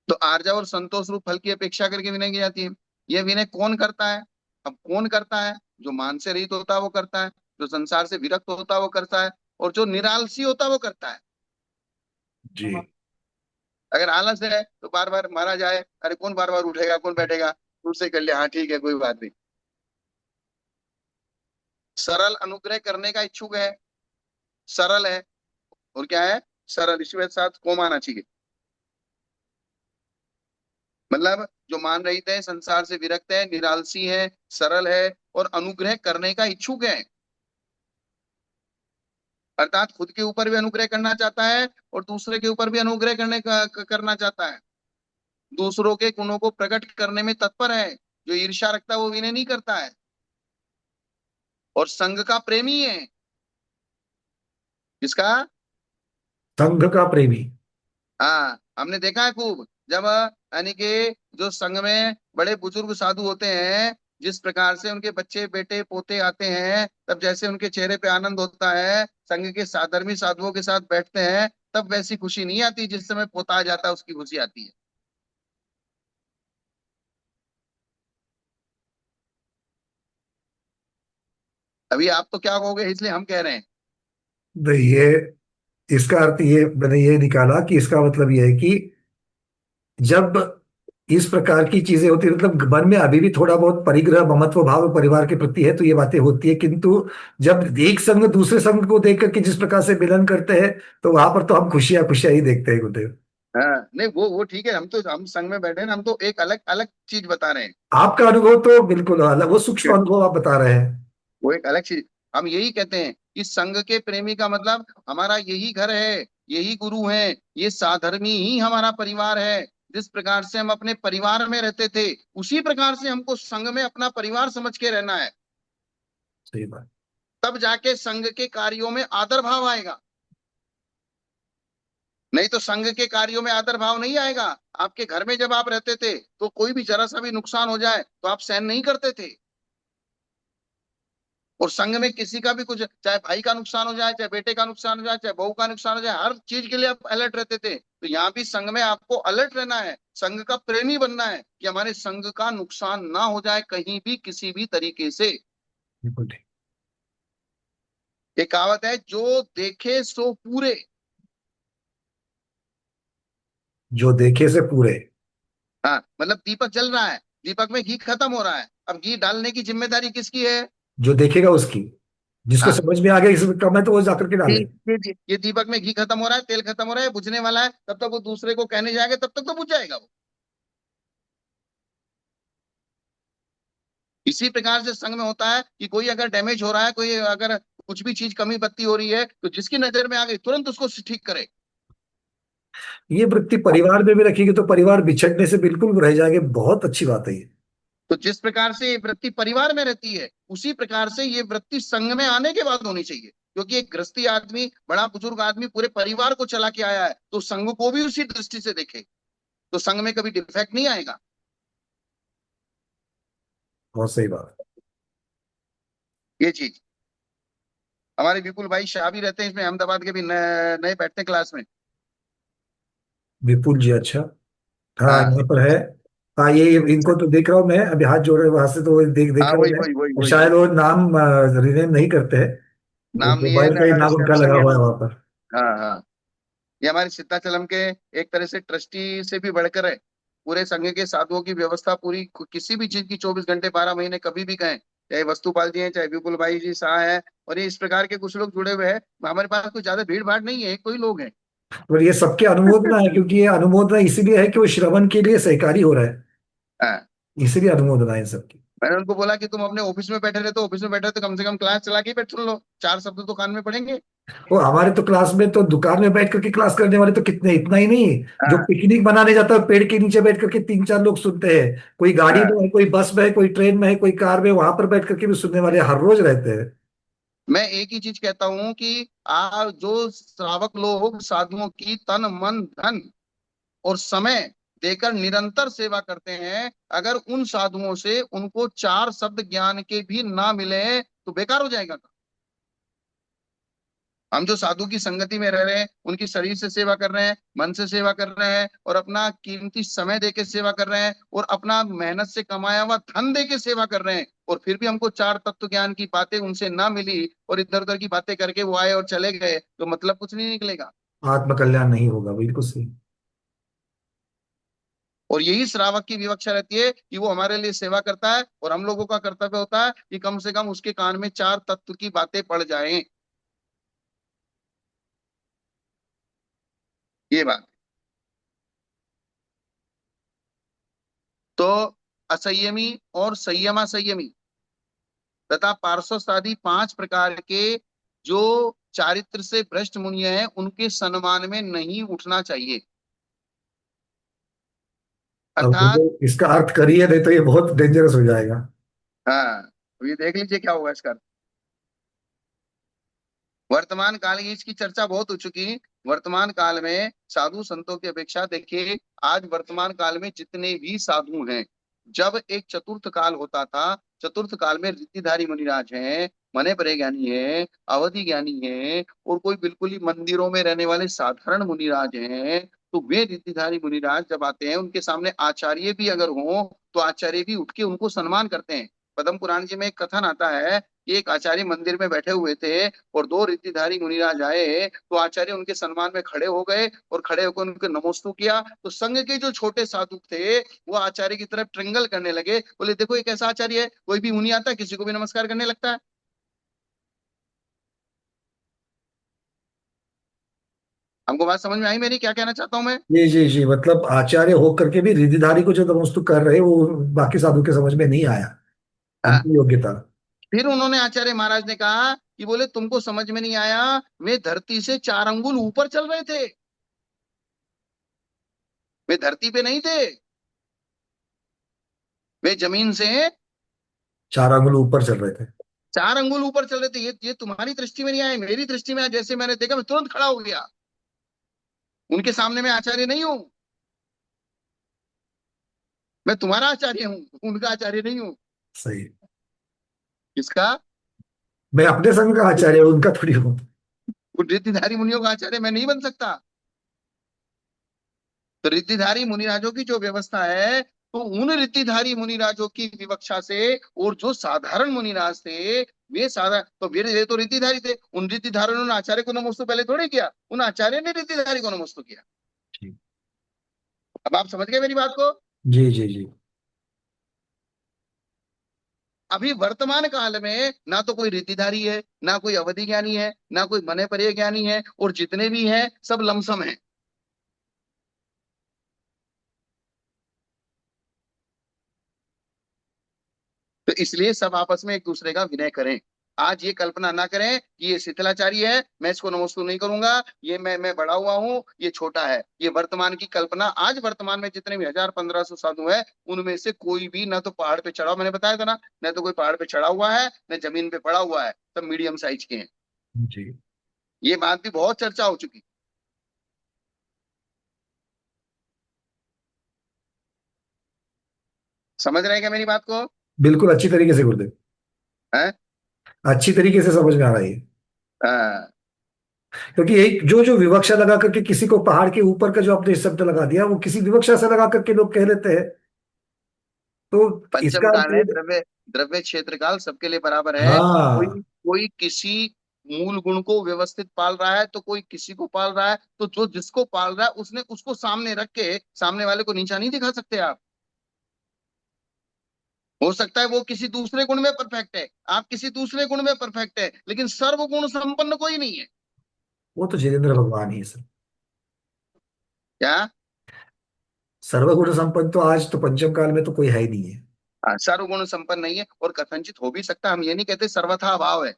तो आर्जा और संतोष रूप फल की अपेक्षा करके विनय की जाती है। यह विनय कौन करता है? अब कौन करता है? जो मान से रहित होता है वो करता है, जो संसार से विरक्त होता है वो करता है, और जो निरालसी होता है वो करता है। जी। अगर आलस है तो बार बार मारा जाए, अरे कौन बार बार उठेगा, कौन बैठेगा, उससे कर लिया, हाँ ठीक है कोई बात नहीं। सरल अनुग्रह करने का इच्छुक है, सरल है, और क्या है? सरल, इसके साथ कौन आना चाहिए, मतलब जो मान रहित है, संसार से विरक्त है, निरालसी है, सरल है, और अनुग्रह करने का इच्छुक है। अर्थात खुद के ऊपर भी अनुग्रह करना चाहता है और दूसरे के ऊपर भी अनुग्रह करना चाहता है। दूसरों के गुणों को प्रकट करने में तत्पर है। जो ईर्ष्या रखता है वो विनय नहीं करता है। और संघ का प्रेमी है। किसका? संघ का प्रेमी। हाँ, हमने देखा है खूब, जब यानी कि जो संघ में बड़े बुजुर्ग साधु होते हैं, जिस प्रकार से उनके बच्चे बेटे पोते आते हैं, तब जैसे उनके चेहरे पे आनंद होता है, संघ के साधर्मी साधुओं के साथ बैठते हैं, तब वैसी खुशी नहीं आती जिस समय पोता आ जाता है उसकी खुशी आती है। अभी आप तो क्या कहोगे, इसलिए हम कह रहे हैं। नहीं, ये इसका अर्थ ये मैंने ये निकाला कि इसका मतलब ये है कि जब इस प्रकार की चीजें होती है, मतलब मन में अभी भी थोड़ा बहुत परिग्रह ममत्व भाव परिवार के प्रति है, तो ये बातें होती है, किंतु जब एक संघ दूसरे संघ को देख करके जिस प्रकार से मिलन करते हैं, तो वहां पर तो हम खुशियां खुशियां ही देखते हैं गुरुदेव। हाँ, नहीं वो ठीक है, हम तो हम संघ में बैठे हैं, हम तो एक अलग अलग चीज बता रहे हैं। आपका अनुभव तो बिल्कुल अलग, वो सूक्ष्म अनुभव आप बता रहे हैं। वो एक अलग चीज। हम यही कहते हैं कि संघ के प्रेमी का मतलब हमारा यही घर है, यही गुरु है, ये साधर्मी ही हमारा परिवार है। जिस प्रकार से हम अपने परिवार में रहते थे, उसी प्रकार से हमको संघ में अपना परिवार समझ के रहना है। सही बात। तब जाके संघ के कार्यों में आदर भाव आएगा। नहीं तो संघ के कार्यों में आदर भाव नहीं आएगा। आपके घर में जब आप रहते थे तो कोई भी जरा सा भी नुकसान हो जाए तो आप सहन नहीं करते थे। और संघ में किसी का भी कुछ, चाहे भाई का नुकसान हो जाए, चाहे बेटे का नुकसान हो जाए, चाहे बहू का नुकसान हो जाए, हर चीज के लिए आप अलर्ट रहते थे। तो यहाँ भी संघ में आपको अलर्ट रहना है, संघ का प्रेमी बनना है, कि हमारे संघ का नुकसान ना हो जाए कहीं भी किसी भी तरीके से। बिल्कुल ठीक। एक कहावत है, जो देखे सो पूरे। जो देखे से पूरे। हाँ, मतलब दीपक जल रहा है, दीपक में घी खत्म हो रहा है, अब घी डालने की जिम्मेदारी किसकी है? जो देखेगा उसकी, जिसको हाँ, समझ में आ गया इसमें कम है तो वो जाकर के कि डाले। ये दीपक में घी खत्म हो रहा है, तेल खत्म हो रहा है, बुझने वाला है, तब तक वो दूसरे को कहने जाएगा, तब तक तो बुझ जाएगा वो। इसी प्रकार से संघ में होता है कि कोई अगर डैमेज हो रहा है, कोई अगर कुछ भी चीज कमी बत्ती हो रही है, तो जिसकी नजर में आ गई तुरंत उसको ठीक करे। ये वृत्ति परिवार में भी रखेगी तो परिवार बिछड़ने से बिल्कुल रह जाएंगे, बहुत अच्छी बात है ये। तो जिस प्रकार से ये वृत्ति परिवार में रहती है, उसी प्रकार से ये वृत्ति संघ में आने के बाद होनी चाहिए, क्योंकि एक गृहस्थी आदमी, बड़ा बुजुर्ग आदमी पूरे परिवार को चला के आया है, तो संघ को भी उसी दृष्टि से देखे, तो संघ में कभी डिफेक्ट नहीं आएगा। बहुत सही बात। ये चीज, हमारे विपुल भाई शाह भी रहते हैं इसमें, अहमदाबाद के भी नए नए बैठते हैं क्लास में। विपुल जी, अच्छा। हाँ, हाँ यहाँ पर है। हाँ, ये इनको तो देख रहा हूँ मैं, अभी हाथ जोड़ रहे वहां से, तो वो देख देख हाँ, रहा हूँ वही मैं। वही वही और वही शायद वही। वो नाम रिनेम नहीं करते हैं, वो नाम नहीं है मोबाइल का ही नाम उनका सैमसंग लगा है। हुआ है वहां पर। हाँ हाँ। ये हमारे सिद्धाचलम के एक तरह से ट्रस्टी से भी बढ़कर है। पूरे संघ के साधुओं की व्यवस्था पूरी, किसी भी चीज की 24 घंटे 12 महीने कभी भी कहें, चाहे वस्तुपाल जी हैं चाहे विपुल भाई जी शाह है, और ये इस प्रकार के कुछ लोग जुड़े हुए हैं। हमारे पास कोई ज्यादा भीड़ भाड़ नहीं है, एक कोई लोग हैं। और ये सबके अनुमोदना है, क्योंकि ये अनुमोदना इसीलिए है कि वो श्रवण के लिए सहकारी हो रहा है, हाँ। इसीलिए अनुमोदना है इन सबकी। मैंने उनको बोला कि तुम अपने ऑफिस में बैठे रहते हो, ऑफिस में बैठे रहते, कम से कम क्लास चला के ही बैठ सुन लो, 4 शब्द तो कान में पड़ेंगे। वो हमारे तो क्लास में तो दुकान में बैठ करके क्लास करने वाले तो कितने, इतना ही नहीं, जो हाँ। पिकनिक मनाने जाता है पेड़ के नीचे बैठ करके 3 4 लोग सुनते हैं, कोई गाड़ी हाँ। में है, कोई बस में है, कोई ट्रेन में है, कोई कार में, वहां पर बैठ करके भी सुनने वाले हर रोज रहते हैं। मैं एक ही चीज कहता हूं कि जो श्रावक लोग साधुओं की तन मन धन और समय देकर निरंतर सेवा करते हैं, अगर उन साधुओं से उनको 4 शब्द ज्ञान के भी ना मिले तो बेकार हो जाएगा। हम जो साधु की संगति में रह रहे हैं, उनकी शरीर से सेवा कर रहे हैं, मन से सेवा कर रहे हैं, और अपना कीमती समय दे के सेवा कर रहे हैं, और अपना मेहनत से कमाया हुआ धन दे के सेवा कर रहे हैं, और फिर भी हमको 4 तत्व ज्ञान की बातें उनसे ना मिली और इधर उधर की बातें करके वो आए और चले गए, तो मतलब कुछ नहीं निकलेगा। आत्म कल्याण नहीं होगा, बिल्कुल सही। और यही श्रावक की विवक्षा रहती है कि वो हमारे लिए सेवा करता है, और हम लोगों का कर्तव्य होता है कि कम से कम उसके कान में 4 तत्व की बातें पड़ जाएं। ये बात। तो असंयमी और संयमा संयमी तथा पार्श्वस्थ आदि 5 प्रकार के जो चारित्र से भ्रष्ट मुनि हैं, उनके सम्मान में नहीं उठना चाहिए। अब अर्थात, मुझे इसका अर्थ करिए, नहीं तो ये बहुत डेंजरस हो जाएगा। हाँ, तो ये देख लीजिए क्या होगा इसका। वर्तमान काल की इसकी चर्चा बहुत हो चुकी। वर्तमान काल में साधु संतों की अपेक्षा देखिए, आज वर्तमान काल में जितने भी साधु हैं, जब एक चतुर्थ काल होता था, चतुर्थ काल में रिद्धिधारी मुनिराज हैं, मने परे ज्ञानी है, अवधि ज्ञानी है, और कोई बिल्कुल ही मंदिरों में रहने वाले साधारण मुनिराज हैं, तो वे रिद्धिधारी मुनिराज जब आते हैं, उनके सामने आचार्य भी अगर हों, तो आचार्य भी उठ के उनको सम्मान करते हैं। पद्म पुराण जी में एक कथन आता है कि एक आचार्य मंदिर में बैठे हुए थे, और 2 रिद्धिधारी मुनिराज आए, तो आचार्य उनके सम्मान में खड़े हो गए, और खड़े होकर उनके नमोस्तु किया, तो संघ के जो छोटे साधु थे वो आचार्य की तरफ ट्रिंगल करने लगे, बोले देखो ये कैसा आचार्य है, कोई भी मुनि आता है किसी को भी नमस्कार करने लगता है। हमको बात समझ में आई मेरी, क्या कहना चाहता हूं मैं? जी जी जी, मतलब आचार्य होकर के भी रिद्धिधारी को जो तमस्तु कर रहे वो बाकी साधु के समझ में नहीं आया, हाँ। उनकी योग्यता। फिर उन्होंने आचार्य महाराज ने कहा कि बोले तुमको समझ में नहीं आया, वे धरती से 4 अंगुल ऊपर चल रहे थे, वे धरती पे नहीं थे, वे जमीन से 4 अंगुल ऊपर चल रहे थे। 4 अंगुल ऊपर चल रहे थे। ये तुम्हारी दृष्टि में नहीं आया, मेरी दृष्टि में आया। जैसे मैंने देखा मैं तुरंत खड़ा हो गया, उनके सामने मैं आचार्य नहीं हूं, मैं तुम्हारा आचार्य हूँ, उनका आचार्य नहीं हूँ। सही। किसका? मैं अपने संघ का आचार्य हूं, उनका थोड़ी हूँ। वो रिद्धिधारी मुनियों का आचार्य मैं नहीं बन सकता। तो रिद्धिधारी मुनिराजों की जो व्यवस्था है, तो उन रिद्धिधारी मुनिराजों की विवक्षा से, और जो साधारण मुनिराज थे, वे साधारण तो वे तो रिद्धिधारी थे, उन रिद्धिधारियों ने आचार्य को नमस्तु पहले थोड़े किया, उन आचार्य ने रिद्धिधारी को नमस्तु किया। जी अब आप समझ गए मेरी बात को? जी जी जी। अभी वर्तमान काल में ना तो कोई रिद्धिधारी है, ना कोई अवधि ज्ञानी है, ना कोई मने परे ज्ञानी है, और जितने भी हैं सब लमसम है। तो इसलिए सब आपस में एक दूसरे का विनय करें। आज ये कल्पना ना करें कि ये शीतलाचार्य है, मैं इसको नमस्कार नहीं करूंगा, ये मैं बड़ा हुआ हूँ, ये छोटा है। ये वर्तमान की कल्पना, आज वर्तमान में जितने भी 1000 1500 साधु है, उनमें से कोई भी ना तो पहाड़ पे चढ़ा, मैंने बताया था ना, न तो कोई पहाड़ पे चढ़ा हुआ है, न जमीन पे पड़ा हुआ है, सब मीडियम साइज के हैं। जी ये बात भी बहुत चर्चा हो चुकी। समझ रहे हैं क्या मेरी बात को? बिल्कुल अच्छी तरीके से गुरुदेव, है। अच्छी तरीके से समझ में आ रही है। हाँ। क्योंकि एक जो जो विवक्षा लगा करके किसी को पहाड़ के ऊपर का जो आपने शब्द लगा दिया, वो किसी विवक्षा से लगा करके लोग कह देते हैं, तो पंचम इसका अर्थ काल है, ये। द्रव्य द्रव्य क्षेत्र काल सबके लिए बराबर है। कोई हाँ। कोई किसी मूल गुण को व्यवस्थित पाल रहा है, तो कोई किसी को पाल रहा है, तो जो जिसको पाल रहा है उसने उसको सामने रख के सामने वाले को नीचा नहीं दिखा सकते आप। हो सकता है वो किसी दूसरे गुण में परफेक्ट है, आप किसी दूसरे गुण में परफेक्ट है, लेकिन सर्वगुण संपन्न कोई नहीं है। वो तो जितेंद्र भगवान ही है सर। क्या? सर्वगुण संपन्न तो आज तो पंचम काल में तो कोई है ही नहीं है। सर्वगुण संपन्न नहीं है, और कथनचित हो भी सकता है, हम ये नहीं कहते सर्वथा अभाव है।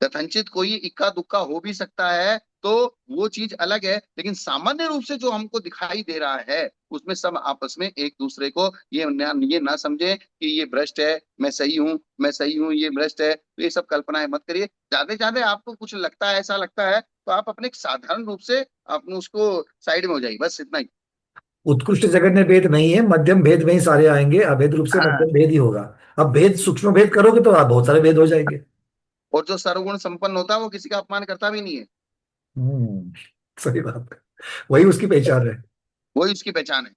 कथनचित कोई इक्का दुक्का हो भी सकता है, तो वो चीज अलग है, लेकिन सामान्य रूप से जो हमको दिखाई दे रहा है उसमें सब आपस में एक दूसरे को ये ना समझे कि ये भ्रष्ट है, मैं सही हूँ, मैं सही हूँ, ये भ्रष्ट है, तो ये सब कल्पनाएं मत करिए। ज्यादा ज्यादा आपको कुछ लगता है, ऐसा लगता है, तो आप अपने साधारण रूप से अपने उसको साइड में हो जाइए, बस इतना ही। उत्कृष्ट जगन्य भेद नहीं है, मध्यम भेद में ही सारे आएंगे, अभेद रूप से हाँ। मध्यम भेद ही होगा। अब भेद सूक्ष्म भेद करोगे तो आप बहुत सारे भेद हो जाएंगे। और जो सर्वगुण संपन्न होता है वो किसी का अपमान करता भी नहीं है। हम्म। सही बात है। वही उसकी पहचान है। वही उसकी पहचान है।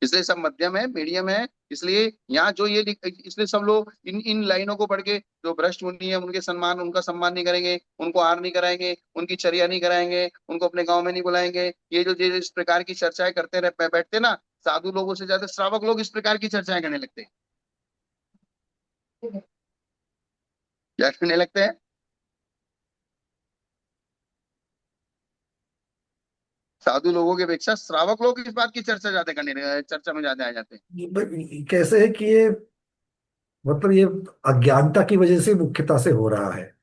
इसलिए सब मध्यम है, मीडियम है। इसलिए यहाँ जो इसलिए सब लोग इन इन लाइनों को पढ़ के, जो भ्रष्ट मुनि है उनका सम्मान नहीं करेंगे, उनको आर नहीं कराएंगे, उनकी चर्या नहीं कराएंगे, उनको अपने गांव में नहीं बुलाएंगे। ये इस प्रकार की चर्चाएं करते रह बैठते ना, साधु लोगों से ज्यादा श्रावक लोग इस प्रकार की चर्चाएं करने लगते हैं। क्या करने लगते हैं? साधु लोगों की अपेक्षा श्रावक लोग इस बात की चर्चा में ज्यादा आ जाते हैं। कैसे है कि ये, मतलब ये अज्ञानता की वजह से मुख्यता से हो रहा है।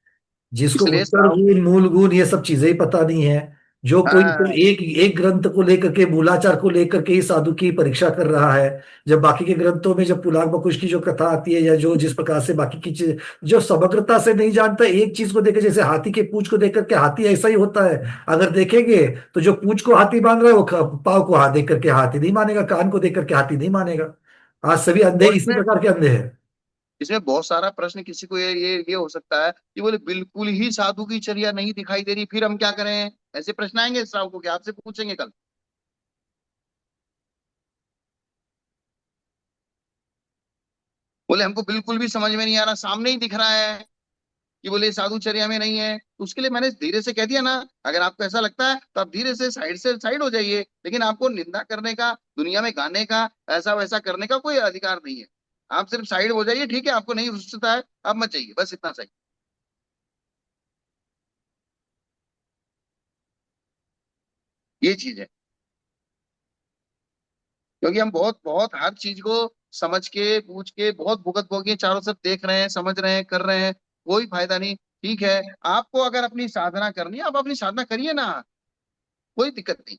जिसको इसलिए उत्तर श्राव गुण मूल गुण ये सब चीजें ही पता नहीं है, जो कोई तो हाँ। एक एक ग्रंथ को लेकर के, मूलाचार को लेकर के ही साधु की परीक्षा कर रहा है। जब बाकी के ग्रंथों में जब पुलाग बकुश की जो कथा आती है, या जो जिस प्रकार से बाकी की चीज जो समग्रता से नहीं जानता, एक चीज को देकर, जैसे हाथी के पूंछ को देख करके हाथी ऐसा ही होता है। अगर देखेंगे तो जो पूंछ को हाथी मान रहा है वो पाव को हाथ देख करके हाथी नहीं मानेगा, कान को देख करके हाथी नहीं मानेगा। आज सभी अंधे और इसी इसमें प्रकार के अंधे हैं। इसमें बहुत सारा प्रश्न किसी को ये हो सकता है कि बोले बिल्कुल ही साधु की चर्या नहीं दिखाई दे रही, फिर हम क्या करें? ऐसे प्रश्न आएंगे श्रावक को, क्या आपसे पूछेंगे कल? बोले हमको बिल्कुल भी समझ में नहीं आ रहा, सामने ही दिख रहा है कि बोले साधुचर्या में नहीं है, तो उसके लिए मैंने धीरे से कह दिया ना। अगर आपको ऐसा लगता है तो आप धीरे से साइड हो जाइए, लेकिन आपको निंदा करने का, दुनिया में गाने का, ऐसा वैसा करने का कोई अधिकार नहीं है। आप सिर्फ साइड हो जाइए, ठीक है? आपको नहीं रुचता है, आप मत जाइए, बस इतना सही। ये चीज है। क्योंकि हम बहुत बहुत हर चीज को समझ के पूछ के बहुत भुगत भोगी चारों तरफ देख रहे हैं, समझ रहे हैं, कर रहे हैं, कोई फायदा नहीं। ठीक है, आपको अगर अपनी साधना करनी है, आप अपनी साधना करिए ना, कोई दिक्कत नहीं।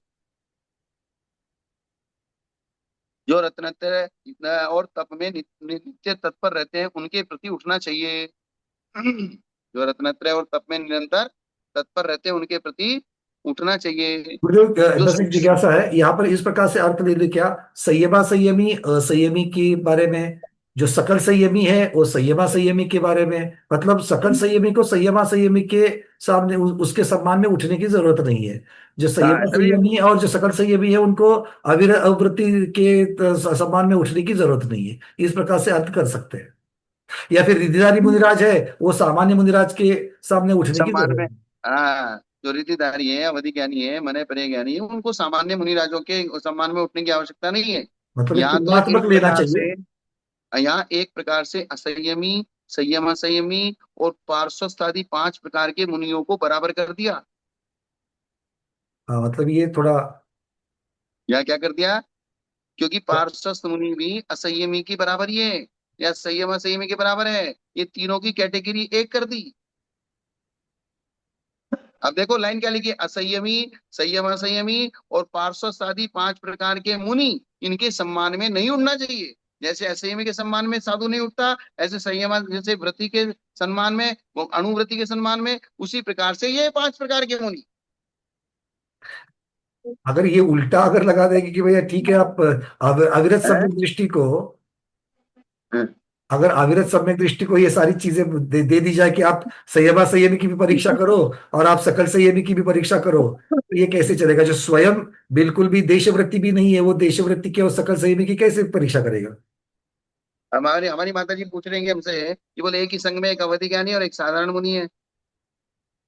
जो रत्नत्र और तप में नित्य तत्पर रहते हैं उनके प्रति उठना चाहिए। जो रत्नत्रय और तप में निरंतर तत्पर रहते हैं उनके प्रति उठना चाहिए। गुरुदेव, जो बस एक सूक्ष्म जिज्ञासा है यहाँ पर, इस प्रकार से अर्थ ले लो क्या, संयमा संयमी असंयमी के बारे में, जो सकल संयमी है वो संयमा संयमी के बारे में, मतलब सकल संयमी को संयमा संयमी के सामने उसके सम्मान में उठने की जरूरत नहीं है। जो हाँ, संयमा तभी संयमी और जो सकल संयमी है उनको अवृत्ति के सम्मान में उठने की जरूरत नहीं है। इस प्रकार से अर्थ कर सकते हैं। या फिर रिधिधारी मुनिराज है, वो सामान्य मुनिराज के सामने उठने की सम्मान जरूरत में, नहीं। हाँ, जो रिद्धिधारी है, अवधि ज्ञानी है, मने परे ज्ञानी है, उनको सामान्य मुनि राजों के सम्मान में उठने की आवश्यकता नहीं है। मतलब एक यहाँ तो तुलनात्मक लेना चाहिए। यहाँ एक प्रकार से असंयमी, संयम असंयमी और पार्श्वस्थ आदि 5 प्रकार के मुनियों को बराबर कर दिया। हाँ, मतलब ये थोड़ा। या क्या कर दिया? क्योंकि पार्श्वस्थ मुनि भी असंयमी की बराबर ही है, या संयम असंयमी के बराबर है। ये तीनों की कैटेगरी एक कर दी। अब देखो लाइन क्या लिखी है, असंयमी, संयम असंयमी और पार्श्वस्थ आदि 5 प्रकार के मुनि, इनके सम्मान में नहीं उठना चाहिए। जैसे असंयमी के सम्मान में साधु नहीं उठता, ऐसे संयम जैसे व्रति के सम्मान में, वो अणुव्रति के सम्मान में, उसी प्रकार से ये 5 प्रकार के मुनि। अगर ये उल्टा अगर लगा देंगे कि भैया ठीक है, आप अविरत हैं? सम्यक दृष्टि को, हैं? अगर अविरत सम्यक दृष्टि को ये सारी चीजें दे दी जाए कि आप संयमा संयमी की भी परीक्षा करो और आप सकल संयमी की भी परीक्षा करो, तो ये कैसे चलेगा? जो स्वयं बिल्कुल भी देशवृत्ति भी नहीं है, वो देशवृत्ति की और सकल संयमी की कैसे परीक्षा करेगा? हमारी हमारी माता जी पूछ रही है हमसे कि बोले एक ही संघ में एक अवधि ज्ञानी और एक साधारण मुनि है।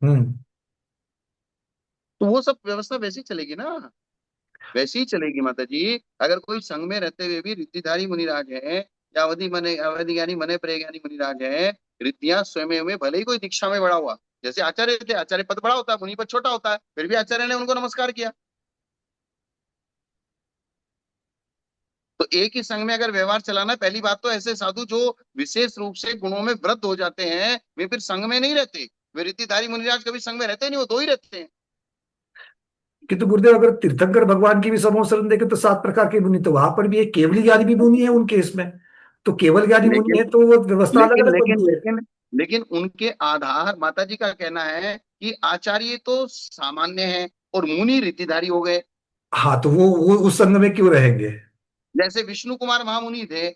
हम्म। तो वो सब व्यवस्था वैसी चलेगी ना, वैसी ही चलेगी माता जी। अगर कोई संघ में रहते हुए भी रिद्धिधारी मुनिराज है, या अवधि ज्ञानी मने प्रज्ञानी मुनिराज है, रिद्धियां स्वयं में भले ही कोई दीक्षा में बड़ा हुआ, जैसे आचार्य थे, आचार्य पद बड़ा होता है, मुनि पद छोटा होता है, फिर भी आचार्य ने उनको नमस्कार किया। तो एक ही संघ में अगर व्यवहार चलाना, पहली बात तो ऐसे साधु जो विशेष रूप से गुणों में वृद्ध हो जाते हैं, वे फिर संघ में नहीं रहते। वे रिद्धिधारी मुनिराज कभी संघ में रहते नहीं, वो दो ही रहते हैं। किंतु गुरुदेव अगर तीर्थंकर भगवान की भी समूह शरण देखें तो 7 प्रकार के मुनि, तो वहां पर भी एक केवल ज्ञानी भी मुनि है उनके इसमें। तो केवल ज्ञानी मुनि लेकिन है तो वो व्यवस्था अलग लेकिन अलग लेकिन बनती है। लेकिन लेकिन उनके आधार, माता जी का कहना है कि आचार्य तो सामान्य है और मुनि रिद्धिधारी हो गए। हाँ, तो वो उस संघ में क्यों रहेंगे? जैसे विष्णु कुमार महामुनि थे,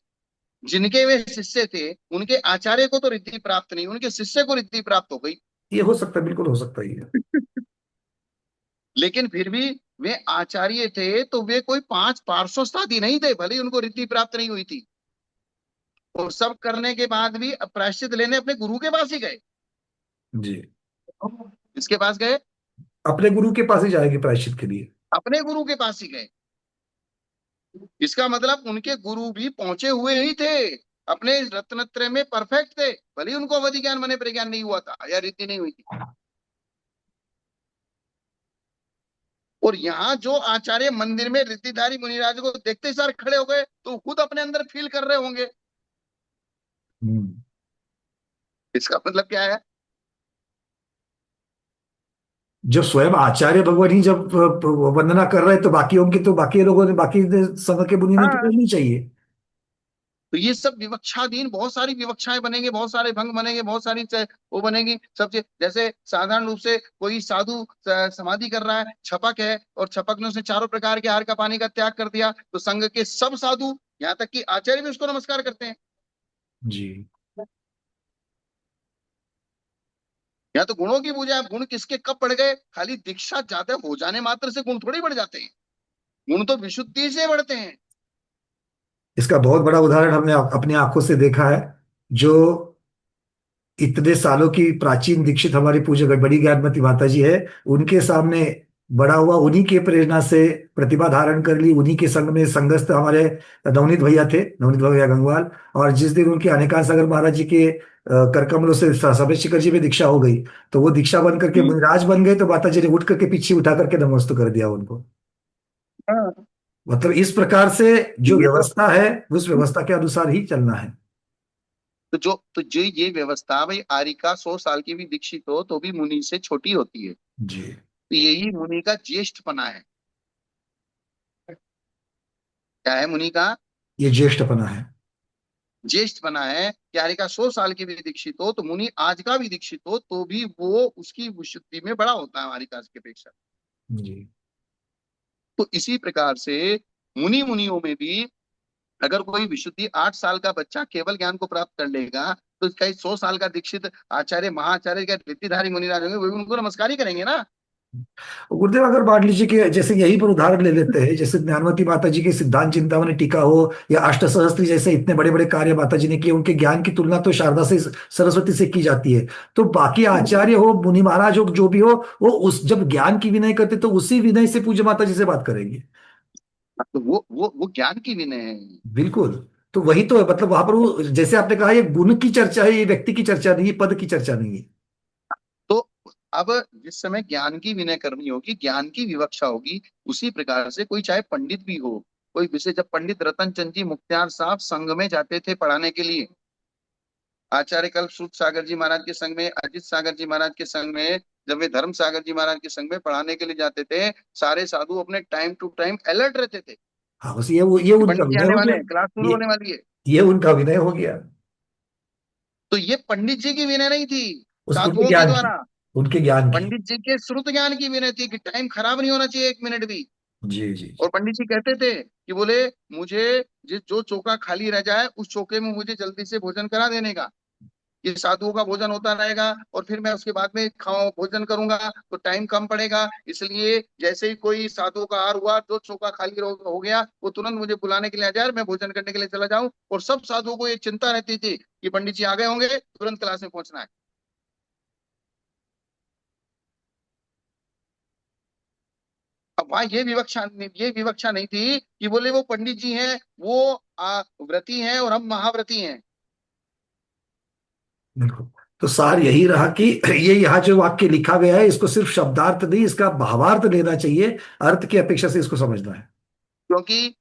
जिनके वे शिष्य थे, उनके आचार्य को तो रिद्धि प्राप्त नहीं, उनके शिष्य को रिद्धि प्राप्त हो गई। ये हो सकता है, बिल्कुल हो सकता है ये। लेकिन फिर भी वे आचार्य थे, तो वे कोई पांच पार्श्वस्थाती नहीं थे, भले ही उनको रिद्धि प्राप्त नहीं हुई थी। और सब करने के बाद भी प्रायश्चित लेने अपने गुरु के पास ही गए। जी। इसके पास गए, अपने गुरु के पास ही जाएंगे प्रायश्चित के लिए। अपने गुरु के पास ही गए। इसका मतलब उनके गुरु भी पहुंचे हुए ही थे, अपने रत्नत्रय में परफेक्ट थे, भले ही उनको अवधि ज्ञान मने प्रज्ञान नहीं हुआ था या रिद्धि नहीं हुई थी। और यहाँ जो आचार्य मंदिर में रिद्धिधारी मुनिराज को देखते ही सार खड़े हो गए, तो खुद अपने अंदर फील कर रहे होंगे। हम्म। इसका मतलब क्या है? जब स्वयं आचार्य भगवान ही जब वंदना कर रहे हैं तो बाकियों की, तो बाकी लोगों ने, बाकी संघ के मुनि ने तो हाँ। करनी चाहिए। तो ये सब विवक्षाधीन बहुत सारी विवक्षाएं बनेंगे, बहुत सारे भंग बनेंगे, बहुत सारी वो बनेगी सब चीज। जैसे साधारण रूप से कोई साधु समाधि कर रहा है, छपक है, और छपक ने उसने चारों प्रकार के आहार का पानी का त्याग कर दिया, तो संघ के सब साधु, यहाँ तक कि आचार्य भी उसको नमस्कार करते हैं। जी। यहाँ तो गुणों की पूजा है। गुण किसके कब बढ़ गए? खाली दीक्षा ज्यादा हो जाने मात्र से गुण थोड़ी बढ़ जाते हैं, गुण तो विशुद्धि से बढ़ते हैं। इसका बहुत बड़ा उदाहरण हमने अपनी आंखों से देखा है। जो इतने सालों की प्राचीन दीक्षित हमारी पूज्य बड़ी ज्ञानमती माता जी है, उनके सामने बड़ा हुआ, उन्हीं के प्रेरणा से प्रतिभा धारण कर ली, उन्हीं के संग में संगस्थ हमारे नवनीत भैया थे, नवनीत भैया गंगवाल। और जिस दिन उनके अनेकांत सागर महाराज जी के कर कमलों से सफेद शिखर जी में दीक्षा हो गई, तो वो दीक्षा बन करके हम्म। मुनिराज बन गए, तो माता जी ने उठ करके पीछे उठा करके नमस्ते कर दिया उनको। हाँ। मतलब इस प्रकार से जो ये तो व्यवस्था है, उस व्यवस्था के अनुसार ही चलना है। तो जो ये व्यवस्था भाई, आरिका 100 साल की भी दीक्षित हो तो भी मुनि से छोटी होती है। जी। तो यही मुनि का ज्येष्ठपना है। क्या है मुनि का? ये ज्येष्ठपना है। ज्येष्ठपना है कि आरिका 100 साल की भी दीक्षित हो, तो मुनि आज का भी दीक्षित हो तो भी वो उसकी विशुद्धि में बड़ा होता है आरिका की अपेक्षा। जी। तो इसी प्रकार से मुनियों में भी अगर कोई विशुद्धि 8 साल का बच्चा केवल ज्ञान को प्राप्त कर लेगा, तो कई 100 साल का दीक्षित आचार्य महाआचार्य का रिद्धिधारी मुनिराज होंगे, वो भी उनको नमस्कार ही करेंगे ना। गुरुदेव अगर मान लीजिए कि जैसे यही पर उदाहरण ले लेते हैं, जैसे ज्ञानवती माता जी के सिद्धांत चिंतामणि टीका हो, या अष्टसहस्त्री जैसे इतने बड़े बड़े कार्य माता जी ने किए, उनके ज्ञान की तुलना तो शारदा से, सरस्वती से की जाती है। तो बाकी आचार्य हो, मुनि महाराज हो, जो भी हो, वो उस जब ज्ञान की विनय करते तो उसी विनय से पूज्य माता जी से बात करेंगे। तो वो ज्ञान की विनय है। बिल्कुल। तो वही तो है, मतलब वहां पर वो जैसे आपने कहा, ये गुण की चर्चा है, ये व्यक्ति की चर्चा नहीं है, पद की चर्चा नहीं है। तो अब जिस समय ज्ञान की विनय करनी होगी, ज्ञान की विवक्षा होगी, उसी प्रकार से कोई चाहे पंडित भी हो, कोई विषय, जब पंडित रतन चंद जी मुख्तियार साहब संघ में जाते थे पढ़ाने के लिए, आचार्य कल्प सूत सागर जी महाराज के संग में, अजित सागर जी महाराज के संग में, जब वे धर्म सागर जी महाराज के संग में पढ़ाने के लिए जाते थे, सारे साधु अपने टाइम टू टाइम अलर्ट रहते थे हाँ, बस ये कि उनका पंडित जी विनय आने हो वाले गया। हैं, क्लास शुरू ये होने वाली है। ये उनका विनय हो गया। तो ये पंडित जी की विनय नहीं थी उनके साधुओं के ज्ञान की, द्वारा, उनके ज्ञान की। पंडित जी के श्रुत ज्ञान की विनय थी कि टाइम खराब नहीं होना चाहिए एक मिनट भी। जी जी और जी। पंडित जी कहते थे कि बोले, मुझे जिस जो चौका खाली रह जाए उस चौके में मुझे जल्दी से भोजन करा देने का, ये साधुओं का भोजन होता रहेगा और फिर मैं उसके बाद में खाओ भोजन करूंगा तो टाइम कम पड़ेगा, इसलिए जैसे ही कोई साधुओं का आहार हुआ, जो चौका खाली हो गया, वो तुरंत मुझे बुलाने के लिए आ जाए, मैं भोजन करने के लिए चला जाऊं। और सब साधुओं को ये चिंता रहती थी कि पंडित जी आ गए होंगे, तुरंत क्लास में पहुंचना है। अब वहां ये विवक्षा नहीं थी कि बोले वो पंडित जी हैं, वो व्रती हैं और हम महाव्रती हैं। बिल्कुल। तो सार यही रहा कि ये यहाँ जो वाक्य लिखा गया है इसको सिर्फ शब्दार्थ नहीं, इसका भावार्थ लेना चाहिए, अर्थ की अपेक्षा से इसको समझना है। क्योंकि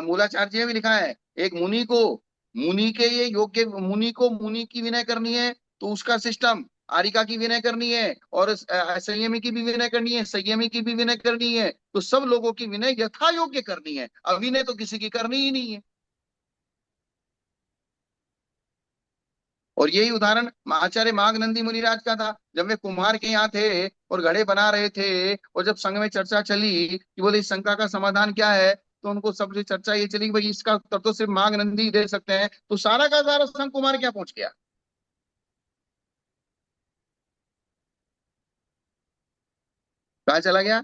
मूलाचार्य जी ने भी लिखा है, एक मुनि को, मुनि के ये योग्य, मुनि को मुनि की विनय करनी है तो उसका सिस्टम, आरिका की विनय करनी है और संयमी की भी विनय करनी है, संयमी की भी विनय करनी है, तो सब लोगों की विनय यथा योग्य करनी है, अविनय तो किसी की करनी ही नहीं है। और यही उदाहरण आचार्य माघनंदी मुनिराज का था, जब वे कुम्हार के यहाँ थे और घड़े बना रहे थे, और जब संघ में चर्चा चली कि बोले इस शंका का समाधान क्या है, तो उनको सबसे चर्चा ये चली कि भाई इसका उत्तर तो सिर्फ माघनंदी ही दे सकते हैं, तो सारा का सारा संघ कुमार क्या पहुंच गया, कहा चला गया।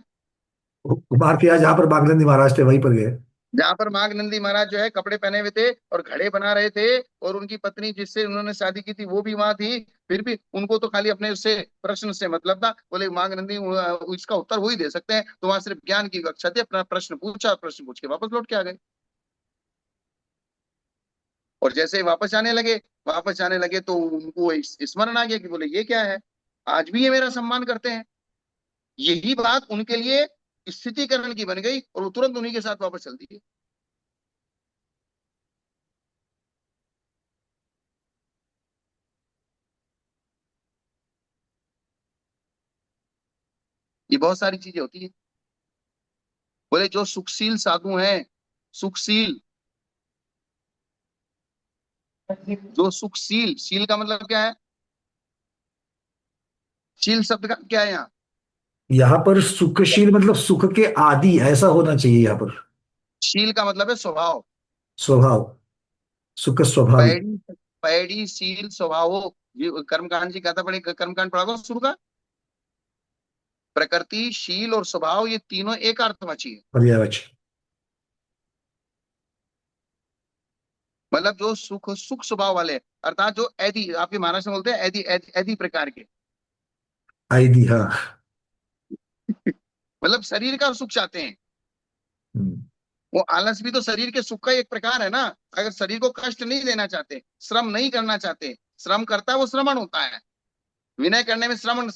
कुमार के यहाँ जहां पर बागनंदी महाराज थे वहीं पर गए। जहां पर माघनंदी महाराज जो है कपड़े पहने हुए थे और घड़े बना रहे थे, और उनकी पत्नी जिससे उन्होंने शादी की थी वो भी वहां थी, फिर भी उनको तो खाली अपने उससे प्रश्न से मतलब था, बोले माघनंदी इसका उत्तर वो ही दे सकते हैं, तो वहां सिर्फ ज्ञान की कक्षा थी, अपना प्रश्न पूछा, प्रश्न पूछ के वापस लौट के आ गए। और जैसे ही वापस जाने लगे तो उनको स्मरण आ गया कि बोले ये क्या है, आज भी ये मेरा सम्मान करते हैं। यही बात उनके लिए स्थितिकरण की बन गई और वो तुरंत उन्हीं के साथ वापस चल दिए। ये बहुत सारी चीजें होती है। बोले जो सुखशील साधु हैं, सुखशील, जो सुखशील, शील का मतलब क्या है, शील शब्द का क्या है यहाँ, यहाँ पर सुखशील मतलब सुख के आदि ऐसा होना चाहिए यहाँ पर। शील का मतलब है स्वभाव। स्वभाव, सुख स्वभावी। पैड़ी, पैड़ी शील स्वभाव हो, ये कर्मकांड जी कहता पड़े, कर्मकांड पढ़ा को शुरू का, प्रकृति शील और स्वभाव ये तीनों एक अर्थवाची है। पर्यायवाची। मतलब जो सुख स्वभाव वाले हैं, अर्थात जो ऐदी, आपके महाराष्ट्र में बोलते हैं ऐदी, ऐदी प्रकार के, आदि, हाँ। मतलब शरीर का सुख चाहते हैं। हम्म। वो आलस भी तो शरीर के सुख का एक प्रकार है ना। अगर शरीर को कष्ट नहीं देना चाहते, श्रम नहीं करना चाहते, श्रम करता है वो श्रमण होता है, विनय करने में श्रम,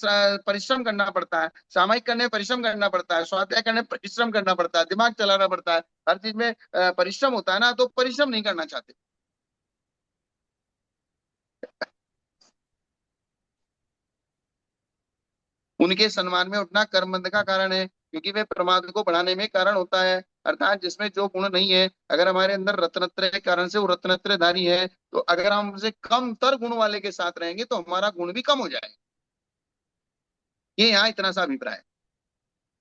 परिश्रम करना पड़ता है, सामायिक करने में परिश्रम करना पड़ता है, स्वाध्याय करने में परिश्रम करना पड़ता है, दिमाग चलाना पड़ता है, हर चीज में परिश्रम होता है ना, तो परिश्रम नहीं करना चाहते। उनके सम्मान में उठना कर्मबंध का कारण है, क्योंकि वे प्रमाद को बढ़ाने में कारण होता है। अर्थात जिसमें जो गुण नहीं है, अगर हमारे अंदर रत्नत्रय के कारण से वो रत्नत्रयधारी है, तो अगर हम उनसे कम तर गुण वाले के साथ रहेंगे तो हमारा गुण भी कम हो जाएगा। ये यहाँ इतना सा अभिप्राय है।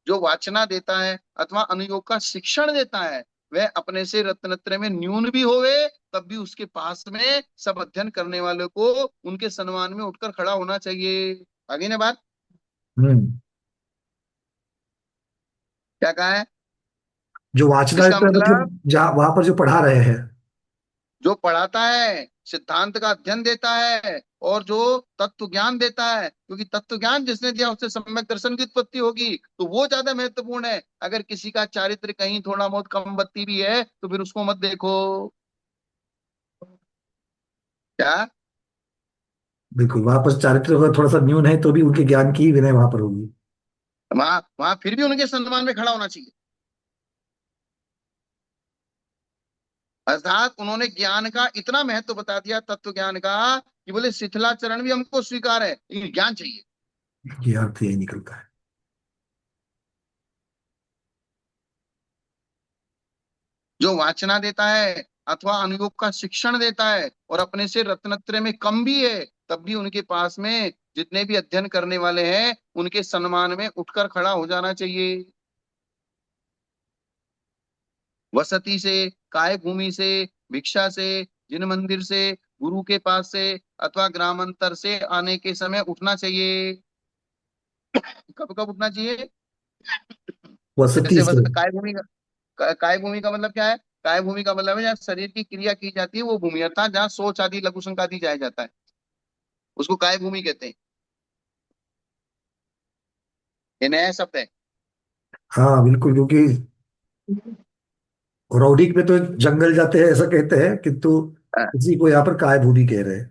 जो वाचना देता है अथवा अनुयोग का शिक्षण देता है, वह अपने से रत्नत्रय में न्यून भी होवे, तब भी उसके पास में सब अध्ययन करने वाले को उनके सम्मान में उठकर खड़ा होना चाहिए। आगे ना बात, हम्म। क्या कहा है, जो वाचना इसका देता है मतलब मतलब जहाँ वहां पर जो पढ़ा रहे हैं। जो पढ़ाता है, सिद्धांत का अध्ययन देता है, और जो तत्व ज्ञान देता है, क्योंकि तत्व ज्ञान जिसने दिया उससे सम्यक दर्शन की उत्पत्ति होगी, तो वो ज्यादा महत्वपूर्ण है। अगर किसी का चारित्र कहीं थोड़ा बहुत कम बत्ती भी है तो फिर उसको मत देखो। क्या, बिल्कुल, वहां पर चारित्र का थोड़ा सा न्यून है तो भी उनके ज्ञान की विनय वहां पर होगी। वहां वहां फिर भी उनके सम्मान में खड़ा होना चाहिए। अर्थात उन्होंने ज्ञान का इतना महत्व बता दिया, तत्व ज्ञान का, कि बोले शिथिलाचरण भी हमको स्वीकार है, लेकिन ज्ञान चाहिए। ये अर्थ यही निकलता है। जो वाचना देता है अथवा अनुयोग का शिक्षण देता है और अपने से रत्नत्रय में कम भी है, तब भी उनके पास में जितने भी अध्ययन करने वाले हैं उनके सम्मान में उठकर खड़ा हो जाना चाहिए। वसति से, काय भूमि से, भिक्षा से, जिन मंदिर से गुरु के पास से अथवा ग्रामांतर से आने के समय उठना चाहिए। कब कब उठना चाहिए? वसति जैसे से। काय भूमि का, काय भूमि का मतलब क्या है? काय भूमि का मतलब है जहाँ शरीर की क्रिया की जाती है वो भूमि, अर्थात जहाँ शौच आदि लघु संक आदि जाया जाता है, उसको काय भूमि कहते हैं। ये नया शब्द है। हाँ बिल्कुल, क्योंकि रौडिक में तो जंगल जाते हैं ऐसा कहते हैं, किंतु हाँ, इसी को यहाँ पर काय भूमि कह रहे हैं।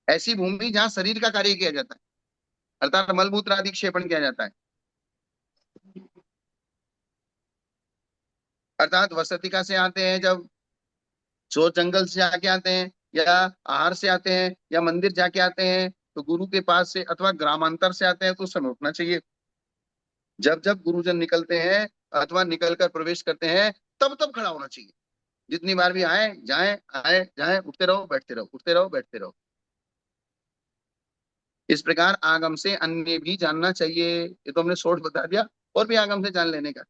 ऐसी भूमि जहाँ शरीर का कार्य किया जाता है, अर्थात मलमूत्र आदि क्षेपण किया जाता है। अर्थात वसतिका से आते हैं जब, जो जंगल से जाके आते हैं या आहार से आते हैं या मंदिर जाके आते हैं, तो गुरु के पास से अथवा ग्रामांतर से आते हैं तो उस समय उठना चाहिए। जब जब गुरुजन निकलते हैं अथवा निकल कर प्रवेश करते हैं, तब तब खड़ा होना चाहिए। जितनी बार भी आए जाए आए जाए, उठते रहो बैठते रहो, उठते रहो बैठते रहो। इस प्रकार आगम से अन्य भी जानना चाहिए। ये तो हमने शॉर्ट बता दिया, और भी आगम से जान लेने का।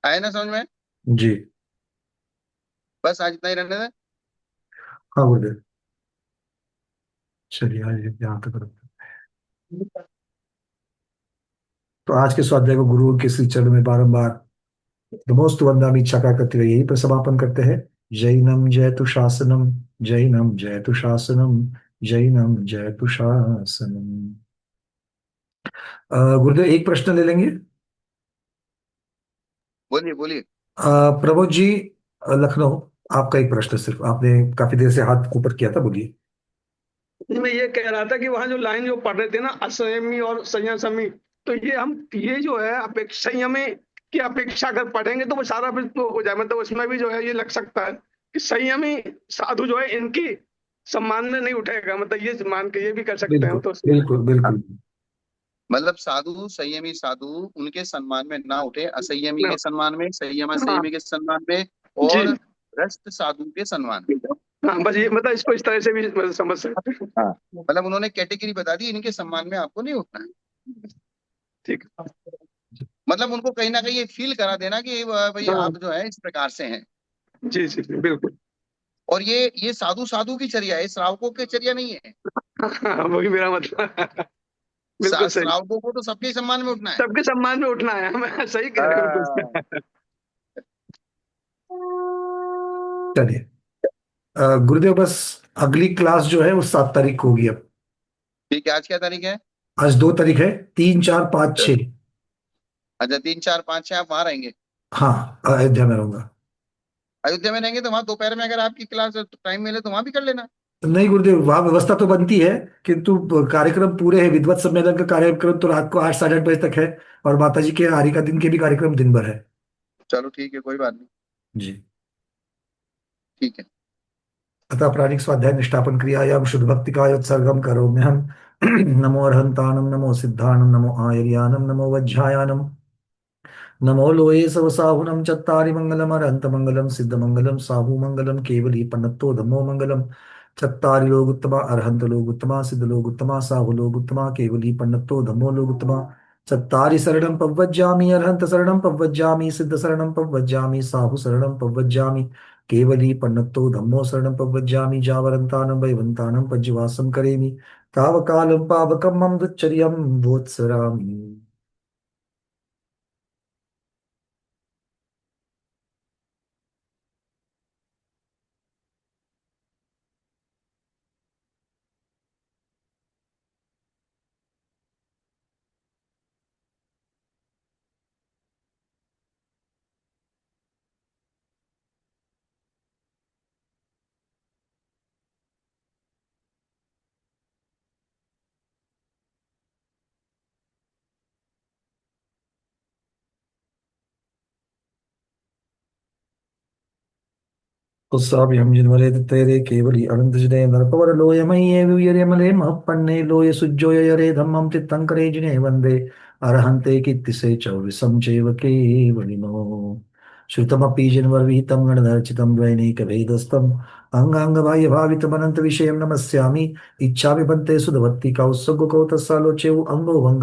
आया ना समझ में? जी। बस आज इतना ही रहने दें। हाँ गुरुदेव, चलिए आज यहाँ तक रखते हैं। तो आज के स्वाध्याय को गुरु के श्री चरण में बारंबार नमोस्तु वंदामि इच्छा करते हुए यही पर समापन करते हैं। जैनम जयतु शासनम, जैनम जयतु शासनम, जैनम जयतु शासनम। गुरुदेव एक प्रश्न ले लेंगे। बोलिए बोलिए। प्रमोद जी, लखनऊ। आपका एक प्रश्न, सिर्फ आपने काफी देर से हाथ ऊपर किया था, बोलिए। मैं ये कह रहा था कि वहां जो लाइन जो पढ़ रहे थे ना, असंयमी और संयमी, तो ये जो है संयमी की अपेक्षा अगर पढ़ेंगे तो वो सारा फिर तो हो जाए, मतलब उसमें भी जो है ये लग सकता है कि संयमी साधु जो है इनकी सम्मान में नहीं उठेगा, मतलब ये मान के ये भी कर सकते हैं बिल्कुल तो। बिल्कुल बिल्कुल। मतलब साधु संयमी साधु उनके सम्मान में ना उठे, असंयमी ना। के सम्मान में, संयम हाँ संयमी के सम्मान में, जी। और भ्रष्ट साधु के सम्मान में। हाँ बस ये मतलब इसको इस तरह से भी मतलब समझ सकते हैं। हाँ, मतलब उन्होंने कैटेगरी बता दी, इनके सम्मान में आपको नहीं उठना है। ठीक है। मतलब उनको कहीं ना कहीं ये फील करा देना कि भाई हाँ आप जो है इस प्रकार से हैं। जी जी जी, बिल्कुल। और ये साधु साधु की चर्या है, श्रावकों की चर्या नहीं है। हाँ वही मेरा मतलब। बिल्कुल सही। श्रावकों को तो सबके सम्मान में उठना है। सबके सम्मान में उठना है, मैं सही कह रहे हो हाँ। बिल्कुल। चलिए, गुरुदेव बस अगली क्लास जो है वो 7 तारीख को होगी अब। ठीक है, आज क्या तारीख है? आज 2 तारीख है, 3, 4, 5, 6। अच्छा, 3, 4, 5, 6 आप वहां रहेंगे? हाँ, अयोध्या में रहूंगा। अयोध्या में रहेंगे तो वहां दोपहर में अगर आपकी क्लास टाइम मिले तो वहां भी कर लेना। नहीं गुरुदेव, वहां व्यवस्था तो बनती है, किंतु कार्यक्रम पूरे है। विद्वत सम्मेलन का कार्यक्रम तो रात को 8, 8:30 बजे तक है, और माता जी के आरती का दिन के भी कार्यक्रम दिन भर है। चलो ठीक है, कोई बात नहीं। जी। ठीक है। अतः प्राणिक स्वाध्याय निष्ठापन क्रियायाम शुद्ध भक्ति का उत्सर्गम करो में हम। नमो अरहंतानम, नमो सिद्धानम, नमो आयर्यानम, नमो वज्झायानम, नमो लोये सव साहुनम चत्तारि मंगलम अरहंत मंगलम सिद्ध मंगलम साहु मंगलम केवली पन्नतो धम्मो मंगलम। चत्तारि लोग उत्तमा, अरहंत लोग उत्तमा, सिद्ध लोग उत्तमा, साहु लोग उत्तमा, केवली पन्नतो धम्मो लोग उत्तमा। चत्तारि शरणं पव्वज्जामि, अरहंत शरणं पव्वज्जामि, सिद्ध शरणं पव्वज्जामि, साहु शरणं पव्वज्जामि, केवली पन्नतो धम्मो शरणं पव्वज्जामि। जावरन्तानं वैवन्तानं पज्जवासं करेमि, तावकालं पावकं मम दुच्चर्यं वोत्सरामि। उत्साहं जिन्वरे तेरे केवली अनंत जिने नरपवर लोय मय्ये वियरे मले महपन्ने लोय सुज्जोय यरे धम्मं चित्तंकरे जिने वंदे अरहन्ते कीर्तिसे चौविसं चैव केवलिनो श्रुतमपि जिन्वर्विहितं गणधर्चितं द्वैनैकभेदस्थम् अंगांगबाह्यभावितमनंत विषयं नमस्यामि। इच्छामि बन्ते सुधवत्ति कौसुगुको तस्सालोचेउ अंगो भंग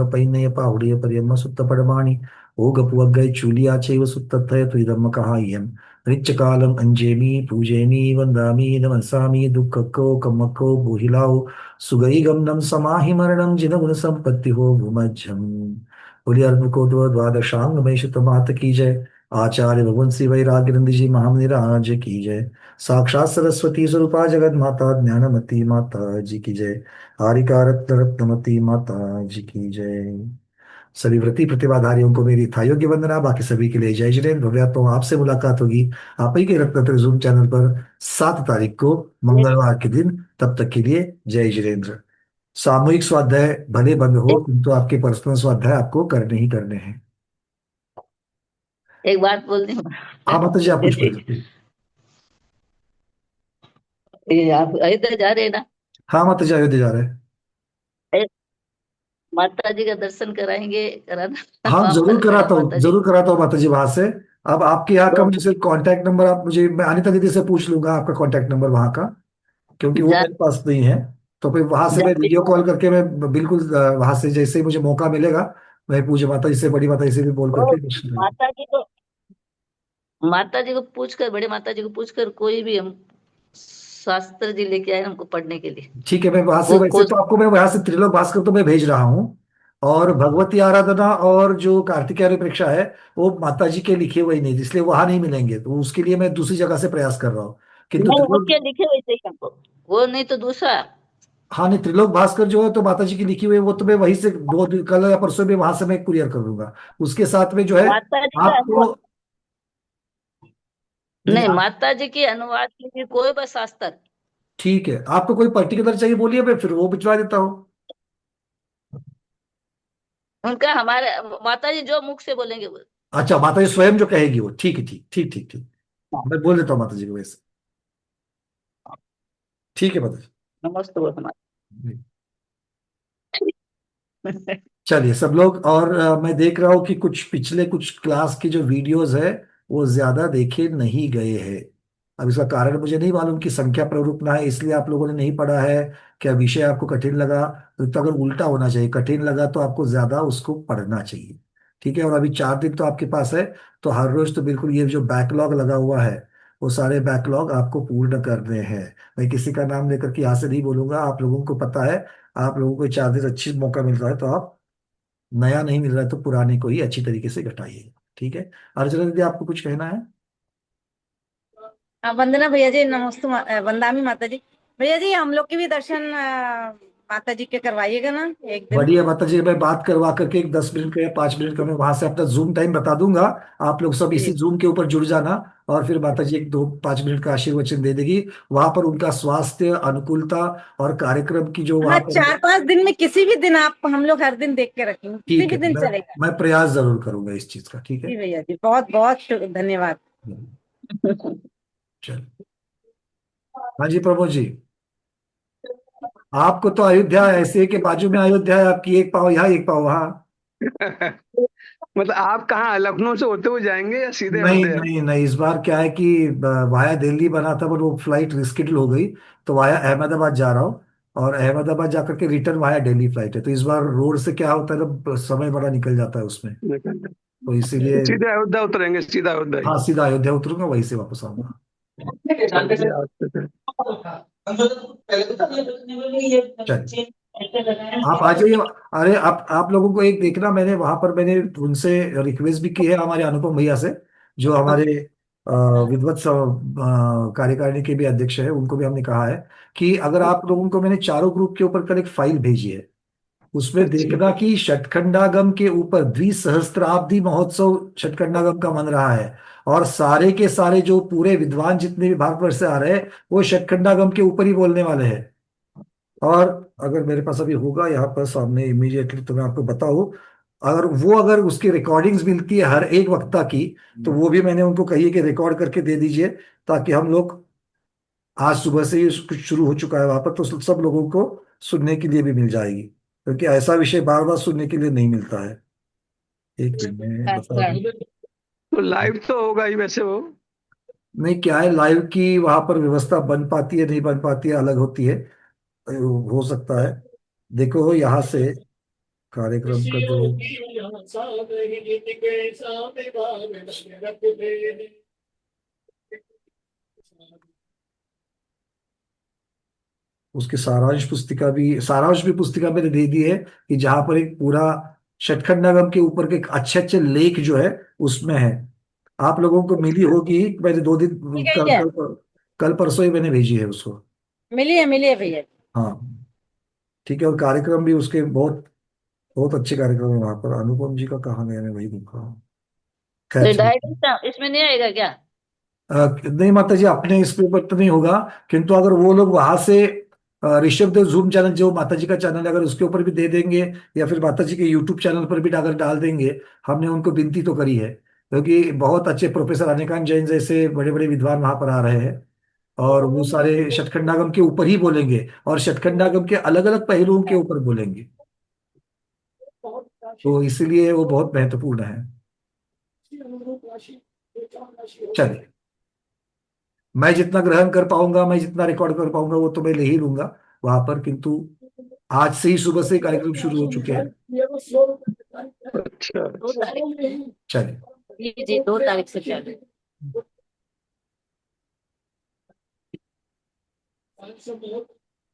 पाहुड़िय पर्यम सुत्त पडमाणि ओगपुवग्गै चूलियाचेव सुत्तथय तुइदम्म कहाय्यम् नित्यकालम अंजेमि पूजेमि वंदामि नमस्सामि दुःखको कम्मको बोहिलाओ सुगई गमनम समाहि मरणम जिन संपत्ति हो भूमज्जम। बोलिए अर्भको द्वादशांग में मात की जय। आचार्य भगवंत श्री वैराग्यनंद जी महामुनि राज की जय। साक्षात सरस्वती स्वरूपा जगत माता ज्ञानमती माता जी की जय। हारिका रत्न रत्नमती माता जी की जय। सभी व्रती प्रतिभाधारियों को मेरी था योग्य वंदना। बाकी सभी के लिए जय जिनेन्द्र। भव्या तो आपसे मुलाकात होगी आप ही के रत्न जूम चैनल पर 7 तारीख को मंगलवार के दिन। तब तक के लिए जय जिनेन्द्र। सामूहिक स्वाध्याय भले बंद हो एक, किंतु आपके पर्सनल स्वाध्याय आपको करने ही करने हैं। एक बात बोलती हूँ। हाँ माता जी आप कुछ बोल सकते हैं। ये आप अयोध्या जा रहे हैं ना? हाँ माता जी अयोध्या जा रहे हैं। ए, माता जी का दर्शन कराएंगे, कराना हाँ वहां जरूर पर मेरा कराता हूँ माता जी। जरूर कराता हूँ माता जी वहां से। अब आपके यहाँ का तो मुझे कांटेक्ट नंबर आप मुझे मैं अनिता दीदी से पूछ लूंगा आपका कांटेक्ट नंबर वहां का, क्योंकि वो जा, मेरे पास नहीं है। तो फिर वहां से मैं जाते वीडियो कॉल करके मैं बिल्कुल वहां से जैसे ही मुझे मौका मिलेगा मैं पूज्य माता जी से बड़ी माता जी से भी बोल तो करके दर्शन करूंगा। माता जी को माता जी को पूछकर, बड़े माता जी को पूछकर कोई भी हम शास्त्र जी लेके आए हमको पढ़ने के लिए। ठीक है मैं वहां से वो वैसे खोज। तो आपको मैं वहां से त्रिलोक भास्कर तो मैं भेज रहा हूँ। और भगवती आराधना और जो कार्तिकेय परीक्षा है वो माता जी के लिखे हुए ही नहीं, इसलिए वहां नहीं मिलेंगे, तो उसके लिए मैं दूसरी जगह से प्रयास कर रहा हूँ। किंतु नहीं, त्रिलोक, उसके लिखे हुए चाहिए हमको। वो नहीं तो दूसरा। हाँ नहीं त्रिलोक भास्कर जो है तो माता जी की लिखी हुई है, वो तो मैं वहीं से कल या परसों में वहां से मैं कुरियर कर दूंगा। उसके साथ में जो है माता जी का आपको, अनुवाद। नहीं नहीं, माता जी के अनुवाद के लिए कोई बस शास्त्र। ठीक है आपको कोई पर्टिकुलर चाहिए बोलिए मैं फिर वो भिजवा देता हूँ। उनका हमारे माता जी जो मुख से बोलेंगे वो। अच्छा माता जी स्वयं जो कहेगी वो, ठीक है ठीक ठीक ठीक ठीक। मैं बोल देता हूँ माता जी को वैसे। ठीक है माता नमस्ते वो हमारे। जी। चलिए सब लोग, और मैं देख रहा हूँ कि कुछ पिछले कुछ क्लास की जो वीडियोस है वो ज्यादा देखे नहीं गए हैं। अब इसका कारण मुझे नहीं मालूम कि संख्या प्रवृत्त ना है इसलिए आप लोगों ने नहीं पढ़ा है, क्या विषय आपको कठिन लगा। तो अगर उल्टा होना चाहिए, कठिन लगा तो आपको ज्यादा उसको पढ़ना चाहिए। ठीक है, और अभी 4 दिन तो आपके पास है। तो हर रोज तो बिल्कुल ये जो बैकलॉग लगा हुआ है वो सारे बैकलॉग आपको पूर्ण करने हैं। मैं किसी का नाम लेकर के यहाँ से नहीं बोलूंगा, आप लोगों को पता है। आप लोगों को 4 दिन अच्छी मौका मिल रहा है तो आप, नया नहीं मिल रहा है तो पुराने को ही अच्छी तरीके से घटाइए। ठीक है। अर्चना दीदी आपको कुछ कहना है? वंदना भैया जी, नमस्ते वंदामी माता जी। भैया जी हम लोग के भी दर्शन माता जी के करवाइएगा ना एक दिन। बढ़िया माता जी, मैं बात करवा करके एक 10 मिनट का या 5 मिनट का मैं वहां से अपना जूम टाइम बता दूंगा। आप लोग सब इसी जी। जूम के ऊपर जुड़ जाना। और फिर माता जी एक 2-5 मिनट का आशीर्वचन दे देगी। वहां पर उनका स्वास्थ्य अनुकूलता और कार्यक्रम की जो हाँ, वहां पर, 4-5 दिन में किसी भी दिन आप, हम लोग हर दिन देख के रखेंगे, किसी ठीक भी है दिन मैं चलेगा। मैं प्रयास जरूर करूंगा इस चीज का। ठीक है। जी भैया जी, बहुत बहुत धन्यवाद। चलो। हाँ जी प्रभु जी। आपको तो अयोध्या ऐसे है कि बाजू में अयोध्या है आपकी, एक पाव यहाँ एक पाव वहाँ। मतलब आप कहाँ लखनऊ से होते हुए जाएंगे या सीधे नहीं अयोध्या? नहीं नहीं, इस बार क्या है कि वाया दिल्ली बना था पर वो फ्लाइट रिस्केडल हो गई। तो वाया अहमदाबाद जा रहा हूँ। और अहमदाबाद जाकर के रिटर्न वाया दिल्ली फ्लाइट है, तो इस बार रोड से क्या होता है ना, समय बड़ा निकल जाता है उसमें। तो इसीलिए सीधे अयोध्या उतरेंगे, सीधा अयोध्या ही। हाँ सीधा अयोध्या उतरूंगा वहीं से वापस आऊंगा। चलिए, अच्छा, अच्छा। चलिए आप आ जाइए। अरे आप लोगों को एक देखना, मैंने वहां पर मैंने उनसे रिक्वेस्ट भी की है हमारे अनुपम भैया से, जो हमारे विद्वत कार्यकारिणी के भी अध्यक्ष है, उनको भी हमने कहा है कि अगर आप लोगों को, मैंने चारों ग्रुप के ऊपर कल एक फाइल भेजी है, उसमें अच्छा, देखना कि षटखंडागम के ऊपर द्विसहस्त्राब्दी महोत्सव षटखंडागम का मन रहा है। और सारे के सारे जो पूरे विद्वान जितने भी भारतवर्ष से आ रहे हैं वो षटखंडागम के ऊपर ही बोलने वाले हैं। और अगर मेरे पास अभी होगा यहाँ पर सामने इमीडिएटली तो मैं आपको बताऊं, अगर उसकी रिकॉर्डिंग्स मिलती है हर एक वक्ता की, तो वो भी मैंने उनको कही है कि रिकॉर्ड करके दे दीजिए, ताकि हम लोग, आज सुबह से ही कुछ शुरू हो चुका है वहां पर, तो सब लोगों को सुनने के लिए भी मिल जाएगी, क्योंकि ऐसा विषय बार बार सुनने के लिए नहीं मिलता है। एक मिनट में बता अच्छा। दूं। तो लाइव तो होगा ही वैसे वो। नहीं क्या है, लाइव की वहां पर व्यवस्था बन पाती है नहीं बन पाती है अलग होती है। हो सकता है। देखो यहाँ से कार्यक्रम का जो, उसकी सारांश भी पुस्तिका मैंने दे दी है, कि जहां पर एक पूरा शतखंडागम के ऊपर के अच्छे अच्छे लेख जो है उसमें है। आप लोगों को मिली होगी, मैंने 2 दिन, ठीक है कल ये, कल कल परसों ही मैंने भेजी है उसको। मिली है भैया। हाँ ठीक है। और कार्यक्रम भी उसके बहुत बहुत अच्छे कार्यक्रम है वहां पर। अनुपम जी का कहाँ गया, मैं वही देखा। खैर तो छोड़। डायरेक्ट इसमें नहीं आएगा क्या? नहीं माता जी, अपने इस पेपर तो नहीं होगा, किंतु अगर वो लोग वहां से ऋषभ देव जूम चैनल, जो माता जी का चैनल है, अगर उसके ऊपर भी दे देंगे, या फिर माता जी के यूट्यूब चैनल पर भी अगर डाल देंगे, हमने उनको विनती तो करी है, क्योंकि बहुत अच्छे प्रोफेसर अनिकांत जैन जैसे बड़े बड़े विद्वान वहां पर आ रहे हैं, और वो सारे शतखंडागम के ऊपर ही बोलेंगे, और शतखंडागम के अलग अलग पहलुओं के ऊपर बोलेंगे। तो इसीलिए वो बहुत महत्वपूर्ण है। चलिए, मैं जितना ग्रहण कर पाऊंगा, मैं जितना रिकॉर्ड कर पाऊंगा, वो तो मैं ले ही लूंगा वहां पर, किंतु आज से ही सुबह से कार्यक्रम शुरू हो चुके हैं। अच्छा। 2 तारीख चलिए। जी 2 तारीख से चालू।